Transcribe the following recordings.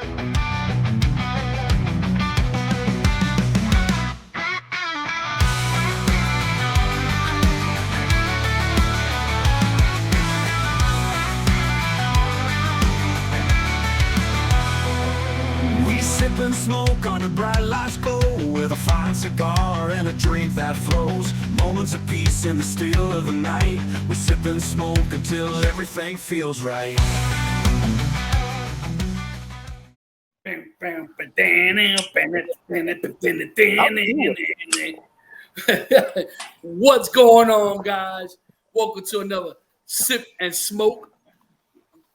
We sip and smoke under bright lights glow, with a fine cigar and a drink that flows. Moments of peace in the still of the night. We sip and smoke until everything feels right. What's going on, guys? Welcome to another Sip and Smoke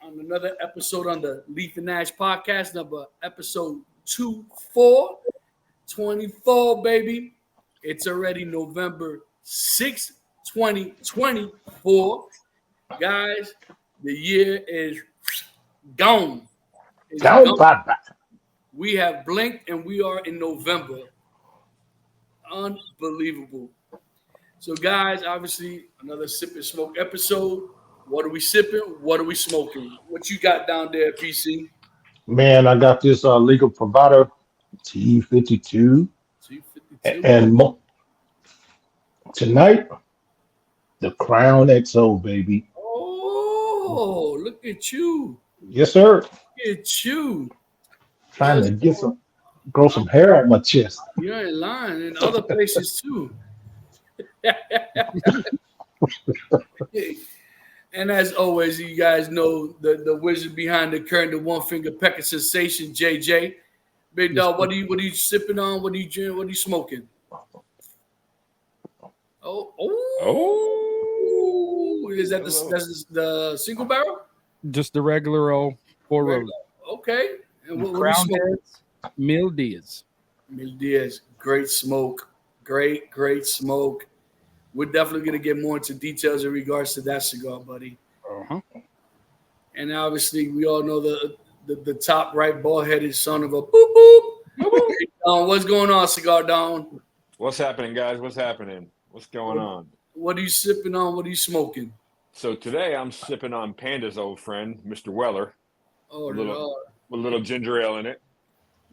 on another episode on the Leaf and Nash podcast, episode 24, baby. It's already November 6th, 2024. Guys, the year is gone. It's gone. We have blinked and we are in November. Unbelievable. So, guys, obviously, another Sip and Smoke episode. What are we sipping? What are we smoking? What you got down there, PC? Man, I got this legal provider T52, T52. and tonight the Crown XO, baby. Oh, look at you! Yes, sir. Look at you! Trying to grow some hair on my chest. You ain't lying. In other places too. And as always, you guys know the wizard behind the curtain, the one finger pecker sensation, JJ. Big dog, what are you sipping on? What are you drinking? What are you smoking? Oh! Is that the single barrel? Just the regular old four rows. Okay. And what Crown Mil Diaz. Mil Diaz, great smoke. Great smoke. We're definitely going to get more into details in regards to that cigar, buddy. Uh-huh. And obviously, we all know the top right ball-headed son of a boop. What's going on, Cigar Don? What's happening, guys? What's happening? What's going on? What are you sipping on? What are you smoking? So today I'm sipping on Panda's old friend, Mr. Weller. Oh, with a little ginger ale in it.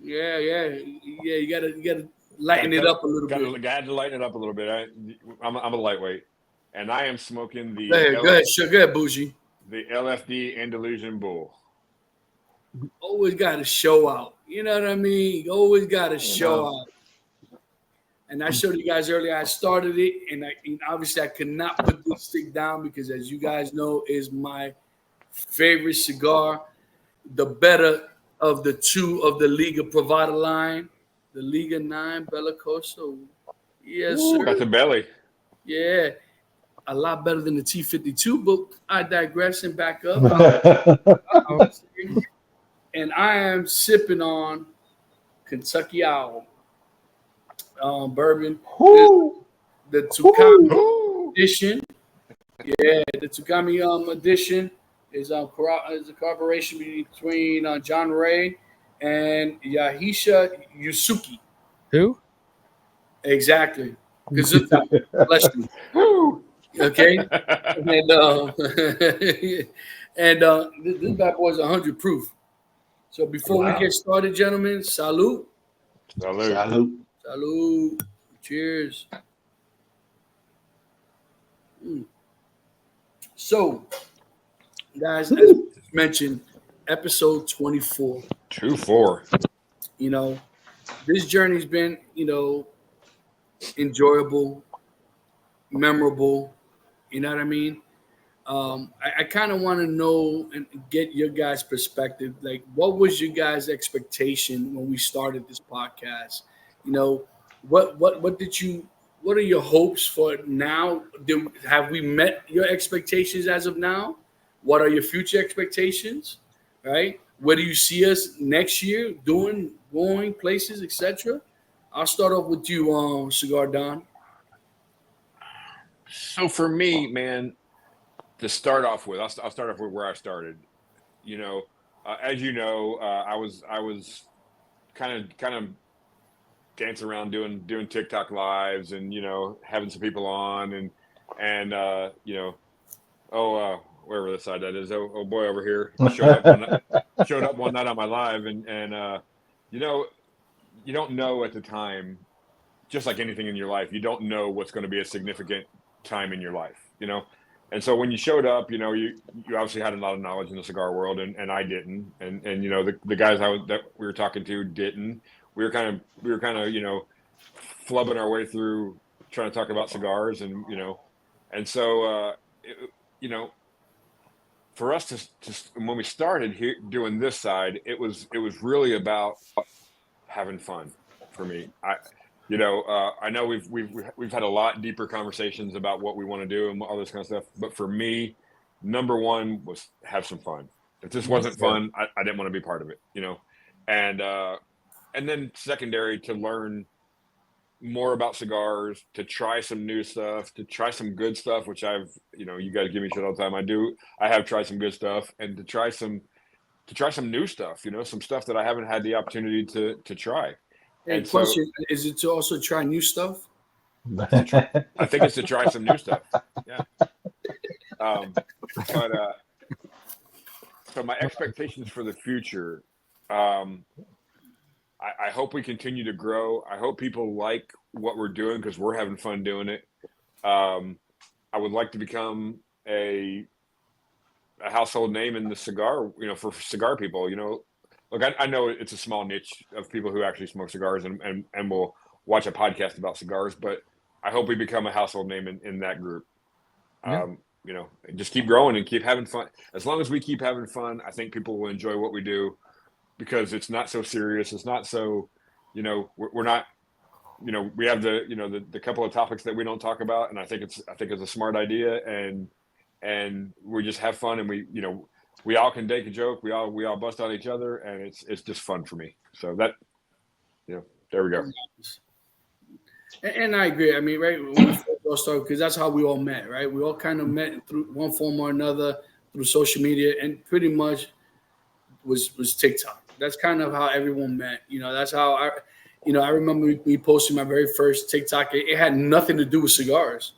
Yeah. You gotta lighten it up a little bit. Got to lighten it up a little bit. I'm a lightweight, and I am smoking the. Go ahead, Bougie. The LFD Andalusian Bull. Always got to show out. You know what I mean? Always got to show out. And I showed you guys earlier. I started it, and obviously I could not put this stick down because, as you guys know, is my favorite cigar. The better of the two of the Liga Privada line, the Liga 9 Bellicoso. Yes, sir. Got the belly. Yeah, a lot better than the T52, but I digress and back up. And I am sipping on Kentucky Owl bourbon. The Tukami edition. Yeah, the Tukami edition is a collaboration between John Ray and Yahisha Yusuki. Who? Exactly. Gazuta. Bless you. Okay. And this bad boy is 100 proof. So before we get started, gentlemen, salute. Salute. Cheers. So, guys, as mentioned, episode 24. 24. You know, this journey's been, enjoyable, memorable. You know what I mean? I kind of want to know and get your guys' perspective. Like, what was your guys' expectation when we started this podcast? What are your hopes for now? Have we met your expectations as of now? What are your future expectations? Right? Where do you see us next year doing, going places, etc.? I'll start off with you, Cigar Don. So for me, man, to start off with, I'll start off with where I started. As you know, I was kind of dancing around doing TikTok lives and having some people on and wherever the side that is. Oh boy, over here showed up one night on my live, and you know, you don't know at the time, just like anything in your life, you don't know what's going to be a significant time in your life, you know. And so when you showed up, you know, you obviously had a lot of knowledge in the cigar world, and I didn't, and you know, the guys that we were talking to didn't. We were kind of you know, flubbing our way through trying to talk about cigars, and you know, and so you know, for us to when we started here doing this side, it was really about having fun for me. You know, I know we've had a lot deeper conversations about what we want to do and all this kind of stuff. But for me, number one was have some fun. If this wasn't fun, I didn't want to be part of it, you know. And then secondary, to learn more about cigars, to try some new stuff, to try some good stuff, which I've, you know, you guys give me shit all the time. I have tried some good stuff, and to try some new stuff, you know, some stuff that I haven't had the opportunity to try. And question, is it to also try new stuff? I think it's to try some new stuff. Yeah. So my expectations for the future, I hope we continue to grow. I hope people like what we're doing because we're having fun doing it. I would like to become a household name in the cigar, you know, for cigar people, you know. Look, I know it's a small niche of people who actually smoke cigars and will watch a podcast about cigars, but I hope we become a household name in that group. Yeah. You know, just keep growing and keep having fun. As long as we keep having fun, I think people will enjoy what we do because it's not so serious. It's not so, you know, we're not, you know, we have the couple of topics that we don't talk about, and I think it's a smart idea, and we just have fun, and we, you know, we all can take a joke. We all bust on each other, and it's just fun for me. So that, you know, there we go. And I agree. I mean, right, when we first all started, because that's how we all met, right? We all kind of met through one form or another through social media, and pretty much was TikTok. That's kind of how everyone met. You know, that's how I remember me posting my very first TikTok. It had nothing to do with cigars.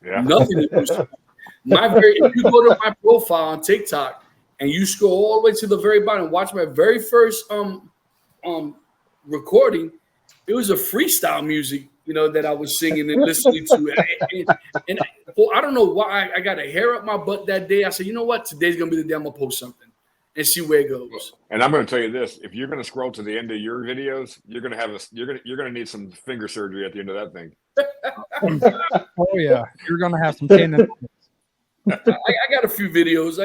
Yeah. Nothing to do with cigars. If you go to my profile on TikTok and you scroll all the way to the very bottom, watch my very first recording, it was a freestyle music, you know, that I was singing and listening to. And I don't know why I got a hair up my butt that day. I said, you know what? Today's gonna be the day I'm gonna post something and see where it goes. And I'm going to tell you this: if you're going to scroll to the end of your videos, you're going to need some finger surgery at the end of that thing. Oh yeah, you're gonna have some tendon. I got a few videos.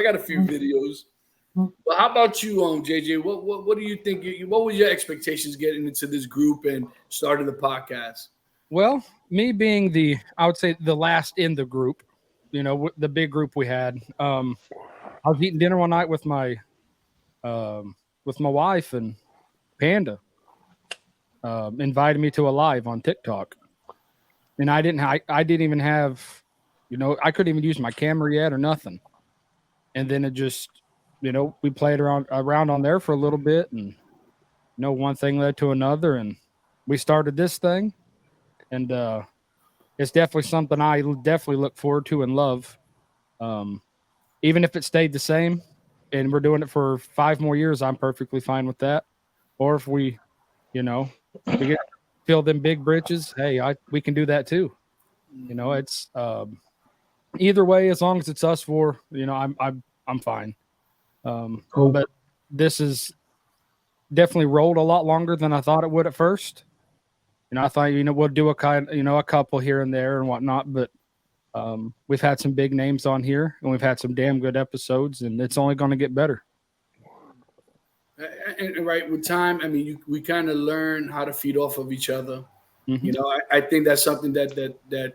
But how about you, JJ? What do you think? What were your expectations getting into this group and starting the podcast? Well, me being I would say the last in the group, you know, the big group we had. I was eating dinner one night with my wife, and Panda invited me to a live on TikTok, and I didn't even have, you know, I couldn't even use my camera yet or nothing. And then it just, you know, we played around on there for a little bit, and, you know, one thing led to another, and we started this thing. And it's definitely something I definitely look forward to and love. Even if it stayed the same and we're doing it for 5 more years, I'm perfectly fine with that. Or if we, you know, we get fill them big britches, hey, we can do that too. You know, it's either way, as long as it's us four, you know, I'm fine. Cool. But this is definitely rolled a lot longer than I thought it would at first. You know, I thought, you know, we'll do a couple here and there and whatnot, but we've had some big names on here, and we've had some damn good episodes, and it's only going to get better. And right with time, I mean, we kind of learn how to feed off of each other. Mm-hmm. You know, I think that's something that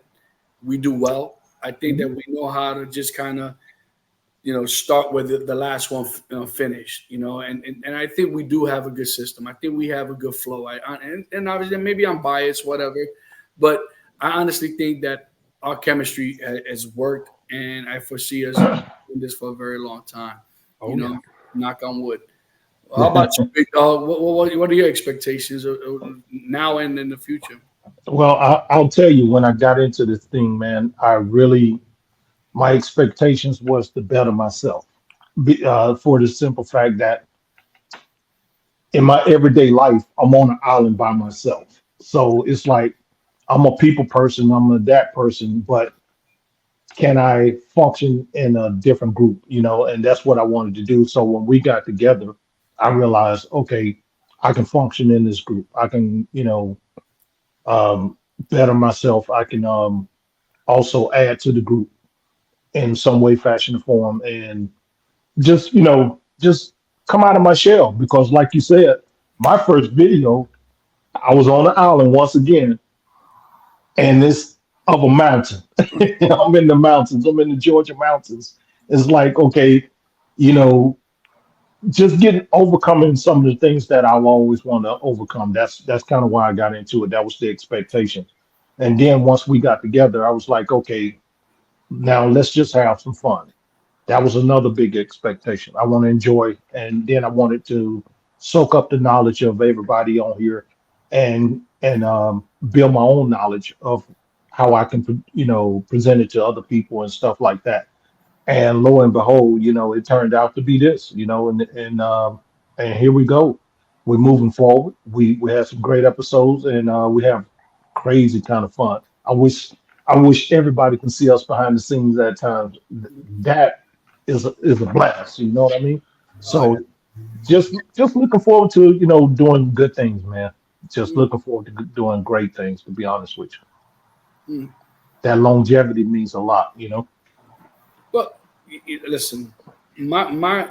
we do well. I think that we know how to just kind of, you know, start with the last one finished, you know, and I think we do have a good system. I think we have a good flow. And obviously maybe I'm biased, whatever, but I honestly think that our chemistry has worked, and I foresee us doing this for a very long time. Oh, you know, knock on wood. How about you, Big Dog? What are your expectations now and in the future? Well, I'll tell you, when I got into this thing, man, my expectations was to better myself. For the simple fact that in my everyday life, I'm on an island by myself. So it's like I'm a people person, I'm a that person, but can I function in a different group, and that's what I wanted to do. So when we got together, I realized, okay, I can function in this group. I can, um, better myself. I can also add to the group in some way, fashion, or form, and just come out of my shell. Because, like you said, my first video, I was on the island once again, and it's of a mountain. I'm in the mountains. I'm in the Georgia mountains. It's like, okay, you know, just getting overcoming some of the things that I've always want to overcome. That's kind of why I got into it. That was the expectation. And then once we got together, I was like, okay, now let's just have some fun. That was another big expectation. I want to enjoy, and then I wanted to soak up the knowledge of everybody on here, and build my own knowledge of how I can, present it to other people and stuff like that. And lo and behold, it turned out to be this, and here we go. We're moving forward. We had some great episodes, and we have crazy kind of fun. I wish everybody can see us behind the scenes at times. That is a blast. You know what I mean? Oh, yeah. So just looking forward to doing good things, man. Just looking forward to doing great things. To be honest with you, Mm. that longevity means a lot. But listen, my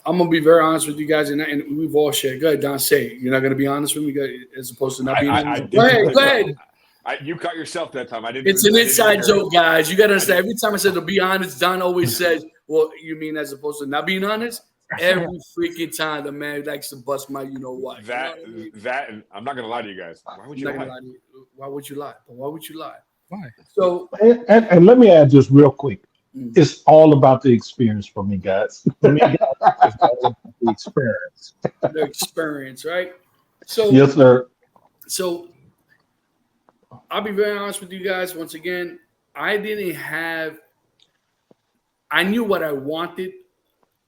I'm gonna be very honest with you guys, and we've all shared. Go ahead, Don. Say it. You're not gonna be honest with me, as opposed to not being. Go ahead. Go ahead. You caught yourself that time. I didn't. It's an inside joke, guys. You got to understand. Every time I said to be honest, Don always says, "Well, you mean as opposed to not being honest?" Every freaking time the man likes to bust my, what. That You know what I mean? that and I'm not gonna lie to you guys. Why would I'm you not gonna lie? lie to you. Why would you lie? But why would you lie? Why? So And let me add just real quick. Mm. It's all about the experience for me, guys. For me, guys, it's all about the experience. the experience, right? So Yes, sir. So I'll be very honest with you guys. Once again, I knew what I wanted,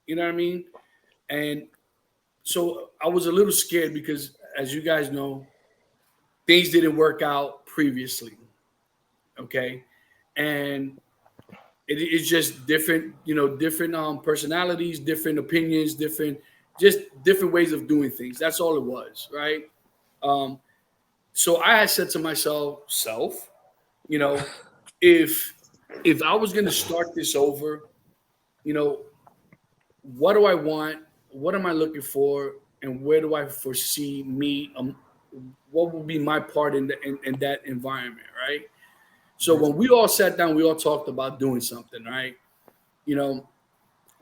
you know what I mean? And so I was a little scared because, as you guys know, things didn't work out previously. Okay. And it's just different, different personalities, different opinions, just different ways of doing things. That's all it was, right? Um, So I had said to myself, you know, if I was going to start this over, what do I want? What am I looking for? And where do I foresee me? What will be my part in that environment, right? So when we all sat down, we all talked about doing something, right?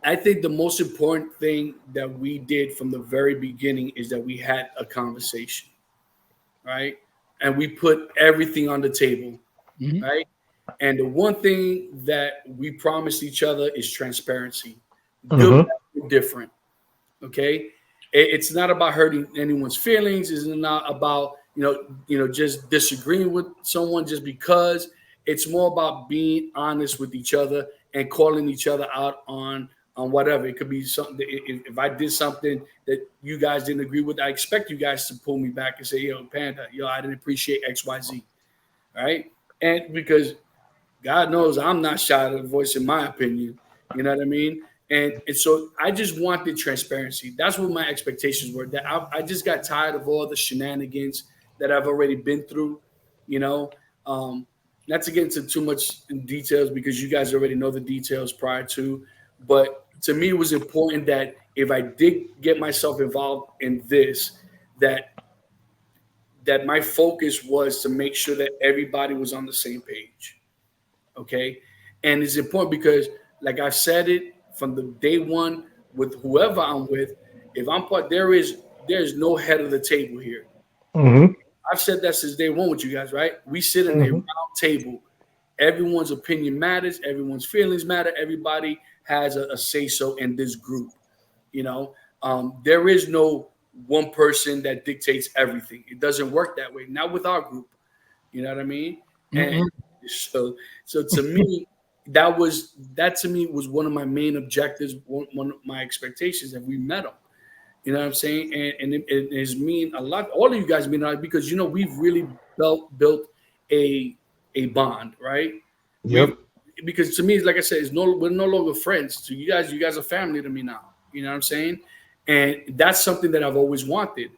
I think the most important thing that we did from the very beginning is that we had a conversation, right? And we put everything on the table, Mhm. right? And the one thing that we promised each other is transparency. Good, Mhm. bad, or different. Okay. It's not about hurting anyone's feelings. It's not about just disagreeing with someone just because. It's more about being honest with each other and calling each other out on whatever. It could be something that if I did something that you guys didn't agree with, I expect you guys to pull me back and say, "Yo, Panda, I didn't appreciate XYZ." Right? And because God knows I'm not shy of voicing my opinion. You know what I mean? And so I just wanted transparency. That's what my expectations were. That I just got tired of all the shenanigans that I've already been through. You know, um, not to get into too much in details because you guys already know the details prior to. But to me, it was important that if I did get myself involved in this, that my focus was to make sure that everybody was on the same page. Okay. And it's important because, like I've said it from the day one with whoever I'm with, if I'm part, there's no head of the table here. Mhm. I've said that since day one with you guys, right? We sit in a Mhm. round table. Everyone's opinion matters. Everyone's feelings matter. Everybody has a say so in this group. There is no one person that dictates everything. It doesn't work that way. Not with our group. You know what I mean? And Mhm. so to me, that to me was one of my main objectives, one of my expectations, and we met them. You know what I'm saying? And it has mean a lot. All of you guys mean a lot because we've really built a bond, right? Yep. Because to me, like I said, we're no longer friends. To you guys are family to me now. You know what I'm saying? And that's something that I've always wanted.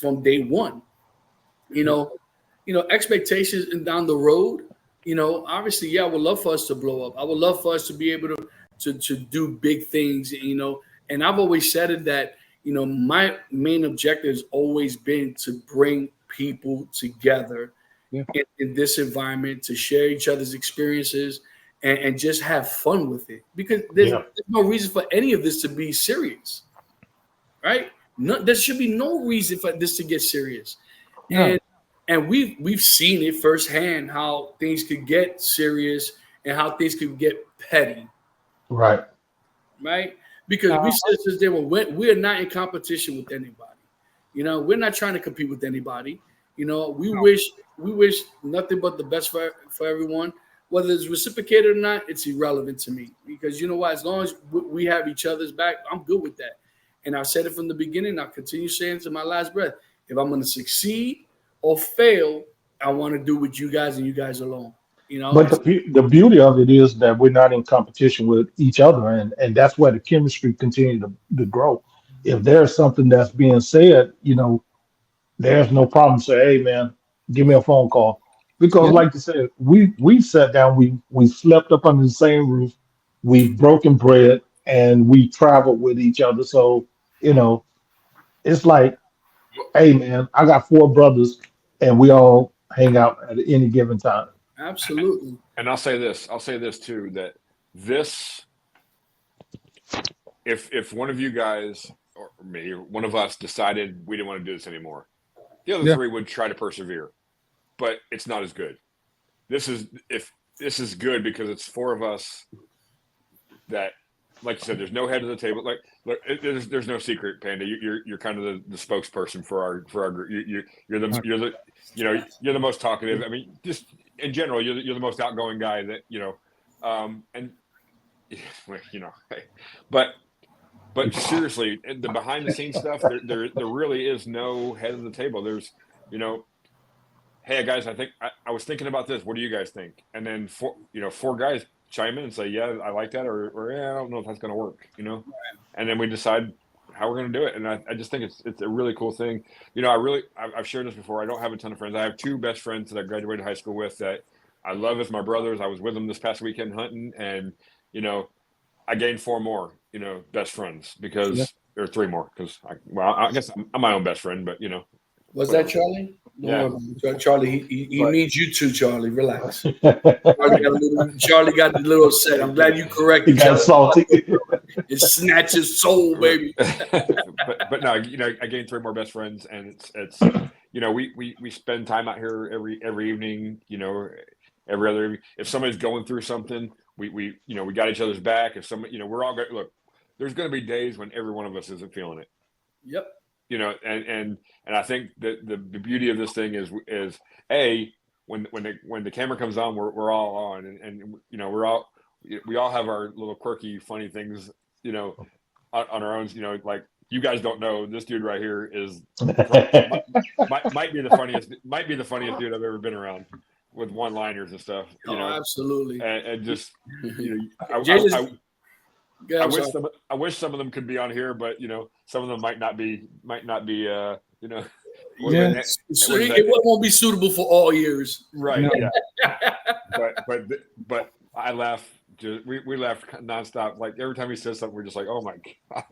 From day one. Expectations and down the road. Obviously, yeah, I would love for us to blow up. I would love for us to be able to do big things. And I've always said it that my main objective has always been to bring people together in this environment, to share each other's experiences and just have fun with it. Because there's no reason for any of this to be serious, right? No, there should be no reason for this to get serious. Yeah. And we've seen it firsthand how things could get serious and how things could get petty. Right. Right? Because we said since day one, we're not in competition with anybody. We're not trying to compete with anybody. We wish nothing but the best for everyone. Whether it's reciprocated or not, it's irrelevant to me. Because you know what? As long as we have each other's back, I'm good with that. And I've said it from the beginning. I'll continue saying it to my last breath. If I'm going to succeed or fail, I want to do with you guys and you guys alone. But the beauty of it is that we're not in competition with each other, and that's where the chemistry continues to grow. If there's something that's being said, there's no problem. Say, hey man, give me a phone call. Because like you said, we've sat down, we slept up under the same roof, we've broken bread, and we traveled with each other. So, it's like, hey man, I got 4 brothers and we all hang out at any given time. Absolutely. And I'll say this too, that if one of you guys or me or one of us decided we didn't want to do this anymore, the other 3 would try to persevere, but it's not as good. This is good because it's 4 of us that, like you said, there's no head of the table. Like, look, there's no secret, Panda. You're kind of the spokesperson for our group. You're the most talkative. I mean, just in general, you're the most outgoing guy that but seriously, the behind the scenes stuff, there really is no head of the table. There's, hey guys, I was thinking about this. What do you guys think? And then 4 guys chime in and say, yeah, I like that, or yeah, I don't know if that's going to work, and then we decide how we're going to do it. And I just think it's a really cool thing. I've shared this before. I don't have a ton of friends. I have 2 best friends that I graduated high school with that I love as my brothers. I was with them this past weekend hunting, and I gained 4 more, best friends because there are 3 more because I guess I'm my own best friend, but Was that Charlie? No, Charlie, he needs you too, Charlie. Relax. Charlie got a little upset. I'm glad you corrected. He got salty. It snatched his soul, baby. but no, I gained 3 more best friends, and it's we spend time out here every evening. Every other evening. If somebody's going through something, we got each other's back. If somebody, we're all good. Look, there's going to be days when every one of us isn't feeling it. Yep. And I think that the beauty of this thing is when the camera comes on, we're all on, and we all have our little quirky, funny things, on our own. Like you guys don't know, this dude right here is might be the funniest dude I've ever been around with one-liners and stuff. Absolutely. And just I wish some of them could be on here, but some of them might not be. So it won't be suitable for all years, right? No. Yeah. but I laugh. We laugh nonstop. Like every time he says something, we're just like, "Oh my god,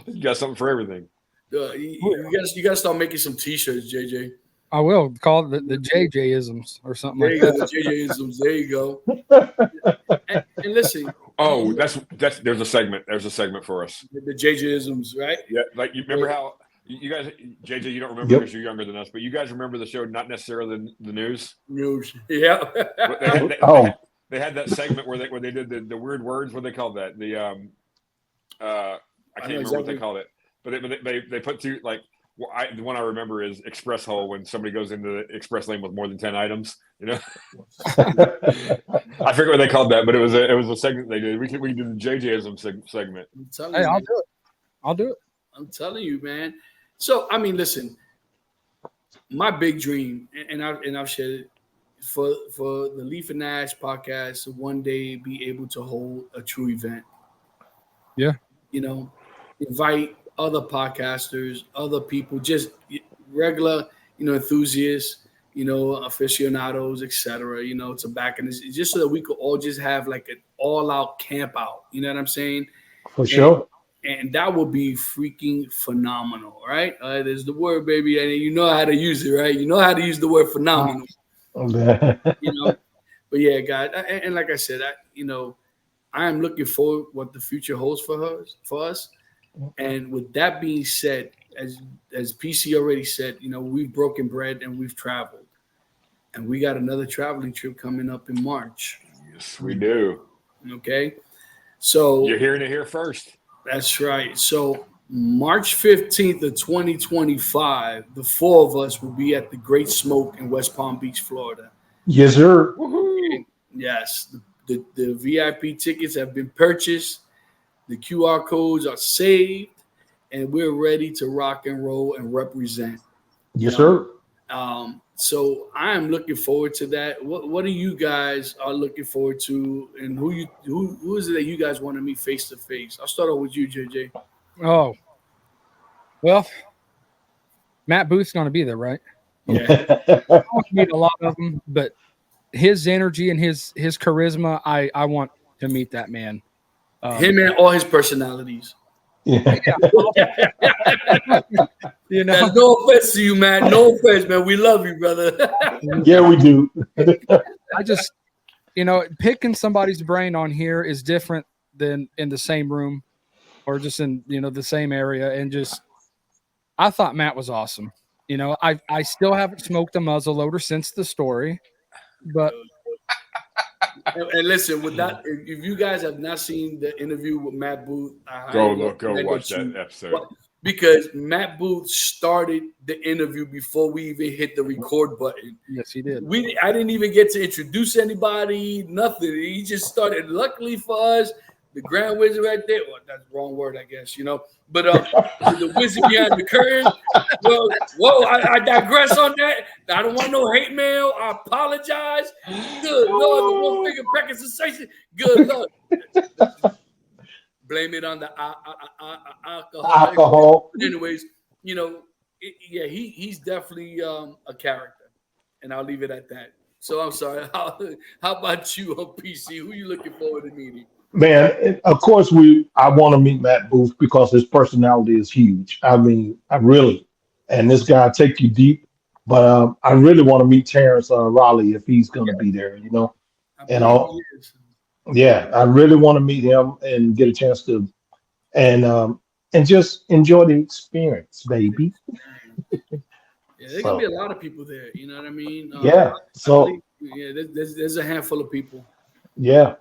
you got something for everything." You got to start making some T-shirts, JJ. I will call it the JJ-isms or something there like you that. Go, the JJ-isms. There you go. And listen. Oh, there's a segment. There's a segment for us. The JJ-isms, right? Yeah, like you remember how you guys, JJ, you don't remember because you're younger than us, but you guys remember the show, not necessarily the news. News, yeah. They had that segment where they did the weird words. What they called that? I can't remember what they called it, but they put through like Well, the one I remember is Express Hole when somebody goes into the express lane with more than 10 items. You know, I forget what they called that, but it was a segment they did. We could do the JJism segment. I'm telling Hey, you, I'll man. do it. I'll do it. I'm telling you, man. So I mean, listen, my big dream, and I've shared it for the Leaf and Nash podcast to one day be able to hold a true event. Yeah. You know, invite other podcasters, other people, just regular, enthusiasts, aficionados, etc. Tobacconists, just so that we could all just have like an all-out camp out. You know what I'm saying? For sure. And that would be freaking phenomenal, right? There's the word, baby, and you know how to use it, right? You know how to use the word phenomenal, But yeah, guys, and like I said, I am looking forward what the future holds for us. And with that being said, as PC already said, we've broken bread and we've traveled, and we got another traveling trip coming up in March. Yes, we do. Okay, so You're hearing it here first. That's right. So March 15th of 2025, the four of us will be at the Great Smoke in West Palm Beach, Florida. Yes, sir. Woohoo! Yes, the VIP tickets have been purchased. The QR codes are saved, and we're ready to rock and roll and represent. Yes, sir. So I am looking forward to that. What do you guys are looking forward to, and who is it that you guys want to meet face to face? I'll start off with you, JJ. Oh, well, Matt Booth's going to be there, right? Yeah, I want to meet a lot of them, but his energy and his charisma, I want to meet that man. him and all his personalities. Yeah. You know, That's no offense to you, man. No offense, man. We love you, brother. Yeah, we do. I just, picking somebody's brain on here is different than in the same room or just in, the same area. And just, I thought Matt was awesome. I still haven't smoked a muzzle loader since the story, but And listen, with that, if you guys have not seen the interview with Matt Booth, I Go recommend watch that you- that episode. because Matt Booth started the interview before we even hit the record button. yes, he did. I didn't even get to introduce anybody, nothing. He just started. Luckily for us, the Grand Wizard right there. Well, that's the wrong word, I guess, But the wizard behind the curtain. Well, whoa, I digress on that. I don't want no hate mail. I apologize. Good Lord, the one finger pecking sensation. Good Lord. Blame it on the alcohol. Alcohol. But anyways, he's definitely a character, and I'll leave it at that. So I'm sorry. How about you on PC? Who you looking forward to meeting? Man, of course I want to meet Matt Booth because his personality is huge. I mean, and this guy take you deep, but I really want to meet Terrence Raleigh if he's going to be there, I And believe all- he is. Yeah, I really want to meet him and get a chance to, and just enjoy the experience, baby. Yeah, there's gonna be a lot of people there. You know what I mean? Yeah. So There's a handful of people. yeah,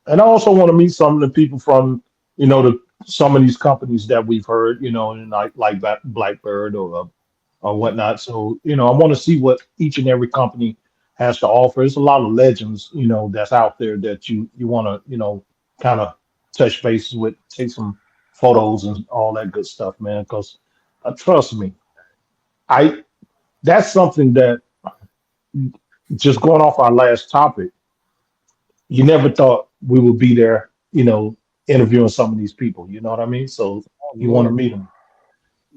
and I also want to meet some of the people from, some of these companies that we've heard, and like that Blackbird or whatnot. So I want to see what each and every company has to offer. There's a lot of legends, that's out there that you want to, kind of touch bases with, take some photos and all that good stuff, man. Because trust me, that's something that, just going off our last topic, you never thought we would be there, interviewing some of these people. You know what I mean? So you want to meet them.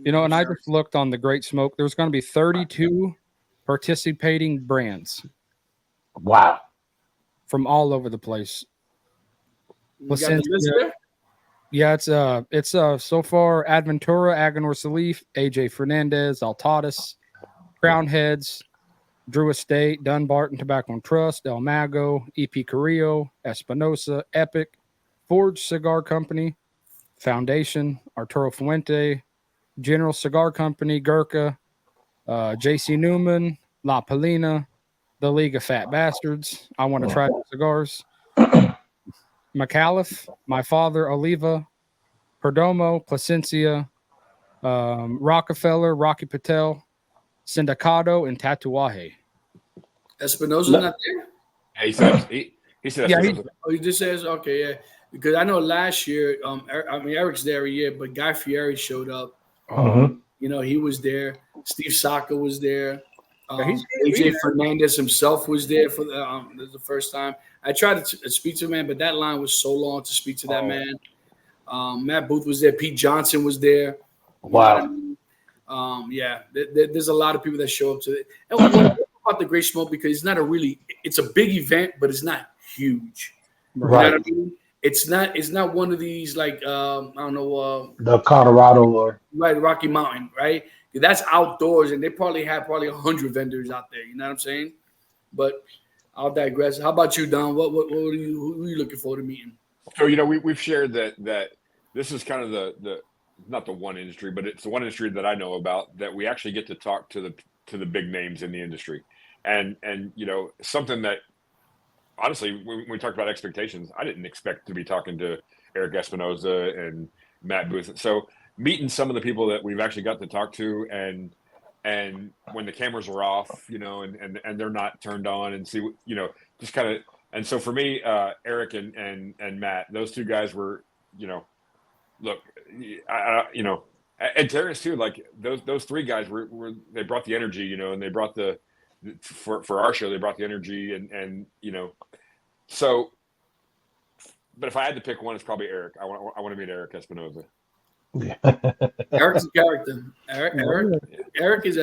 And I just looked on the Great Smoke. There's going to be 32 participating brands Wow. from all over the place. You got the list there? Yeah, it's so far Adventura, Aganor Salif, AJ Fernandez, Altadas, Crown Heads, Drew Estate, Dunbarton Tobacco and Trust, El Mago, EP Carrillo, Espinosa, Epic, Forge Cigar Company, Foundation, Arturo Fuente, General Cigar Company, Gurkha, JC Newman, La Palina, the League of Fat Bastards. I want to try the cigars. McAuliffe, My Father, Oliva, Perdomo, Placencia, Rockefeller, Rocky Patel, Sindicato, and Tatuaje. Espinosa not there? He said he said Yeah, Espinosa. Oh, he just says okay, yeah. Because I know last year, Eric's there every year, but Guy Fieri showed up. Mhm. You know, he was there. Steve Saka was there. he's- AJ Fernandez himself was there for the first time. I tried to speak to him, man, but that line was so long to speak to that man. Matt Booth was there. Pete Johnson was there. You know what I Wow. mean? Yeah, there's a lot of people that show up to it. And what I love about the Great Smoke, because it's not it's a big event, but it's not huge. You know Right. what I mean? It's not one of these like I don't know The Colorado or right Rocky Mountain, right? That's outdoors, and they probably have 100 vendors out there. You know what I'm saying? But I'll digress. How about you, Don? Who are you looking forward to meeting? So we've shared that this is kind of the not the one industry, but it's the one industry that I know about that we actually get to talk to the big names in the industry, and something that honestly when we talked about expectations, I didn't expect to be talking to Eric Espinosa and Matt Booth. So meeting some of the people that we've actually got to talk to, and when the cameras are off, and they're not turned on, and see, just kind of. And so for me, Eric and Matt, those two guys were, look, and Terrence too. Like those three guys were they brought the energy, and they brought for our show, they brought the energy, and so. But if I had to pick one, it's probably Eric. I want to meet Eric Espinosa. Eric's a character. Eric is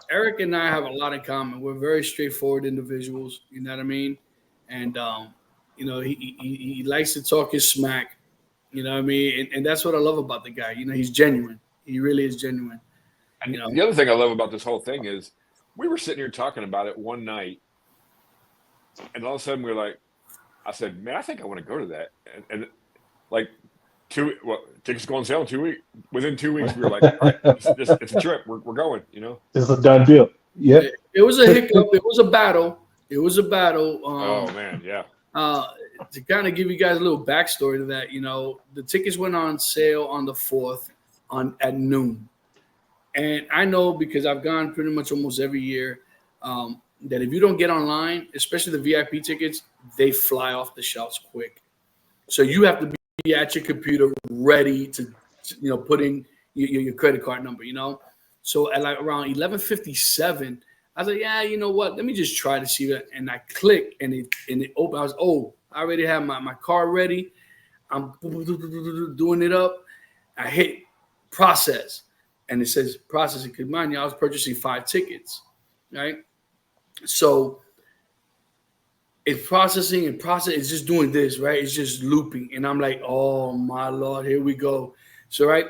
Eric and I have a lot in common. We're very straightforward individuals. You know what I mean? And he likes to talk his smack. You know what I mean? And that's what I love about the guy. He's genuine. He really is genuine. And the other thing I love about this whole thing is we were sitting here talking about it one night, and all of a sudden we were like, I said, man, I think I want to go to that. And like tickets go on sale in 2 weeks. Within 2 weeks, we were like, all right, it's a trip. We're going, it's a done deal. Yeah. It was a hiccup. It was a battle. oh man, yeah. To kind of give you guys a little backstory to that, the tickets went on sale on the 4th at noon. And I know because I've gone pretty much almost every year that if you don't get online, especially the VIP tickets, they fly off the shelves quick. So you have to be at your computer ready to put in your credit card number, So at like around 11:57, I was like, yeah, you know what? Let me just try to see that. And I click and it opened. I was, I already have my card ready. I'm doing it up. I hit process. And it says processing. Because mind you, I was purchasing 5 tickets, right? So it's processing and processing. It's just doing this, right? It's just looping. And I'm like, oh, my Lord, here we go. So, right,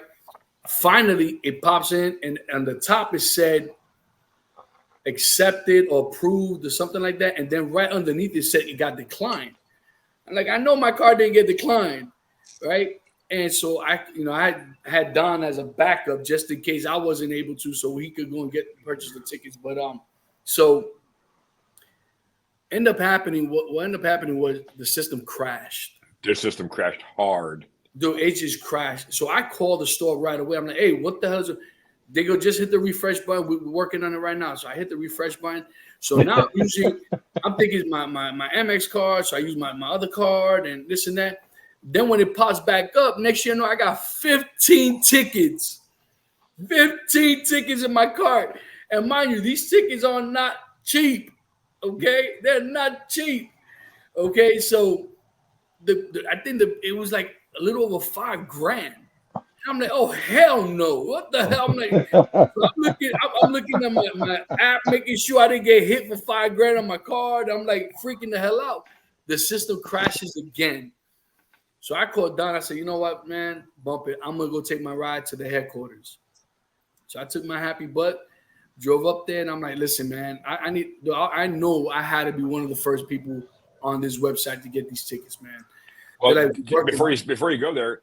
finally it pops in. And on the top it said accepted or approved or something like that. And then right underneath it said it got declined. I'm like, I know my card didn't get declined, right? And so I had Don as a backup just in case I wasn't able to, so he could go and purchase the tickets. But so what ended up happening was the system crashed. Their system crashed hard. Dude, it just crashed. So I called the store right away. I'm like, hey, what the hell is it? They go, just hit the refresh button. We're working on it right now. So I hit the refresh button. So now I'm thinking my Amex card. So I use my other card and this and that. Then when it pops back up, next year, I got 15 tickets. 15 tickets in my cart. And mind you, these tickets are not cheap. Okay? They're not cheap. Okay? So I think it was like a little over $5,000. I'm like, oh, hell no. What the hell? I'm like, I'm looking at my app, making sure I didn't get hit for $5,000 on my card. I'm like freaking the hell out. The system crashes again. So I called Don. I said, you know what, man? Bump it. I'm going to go take my ride to the headquarters. So I took my happy butt, drove up there, and I'm like, listen, man, I know I had to be one of the first people on this website to get these tickets, man. Well, before you go there,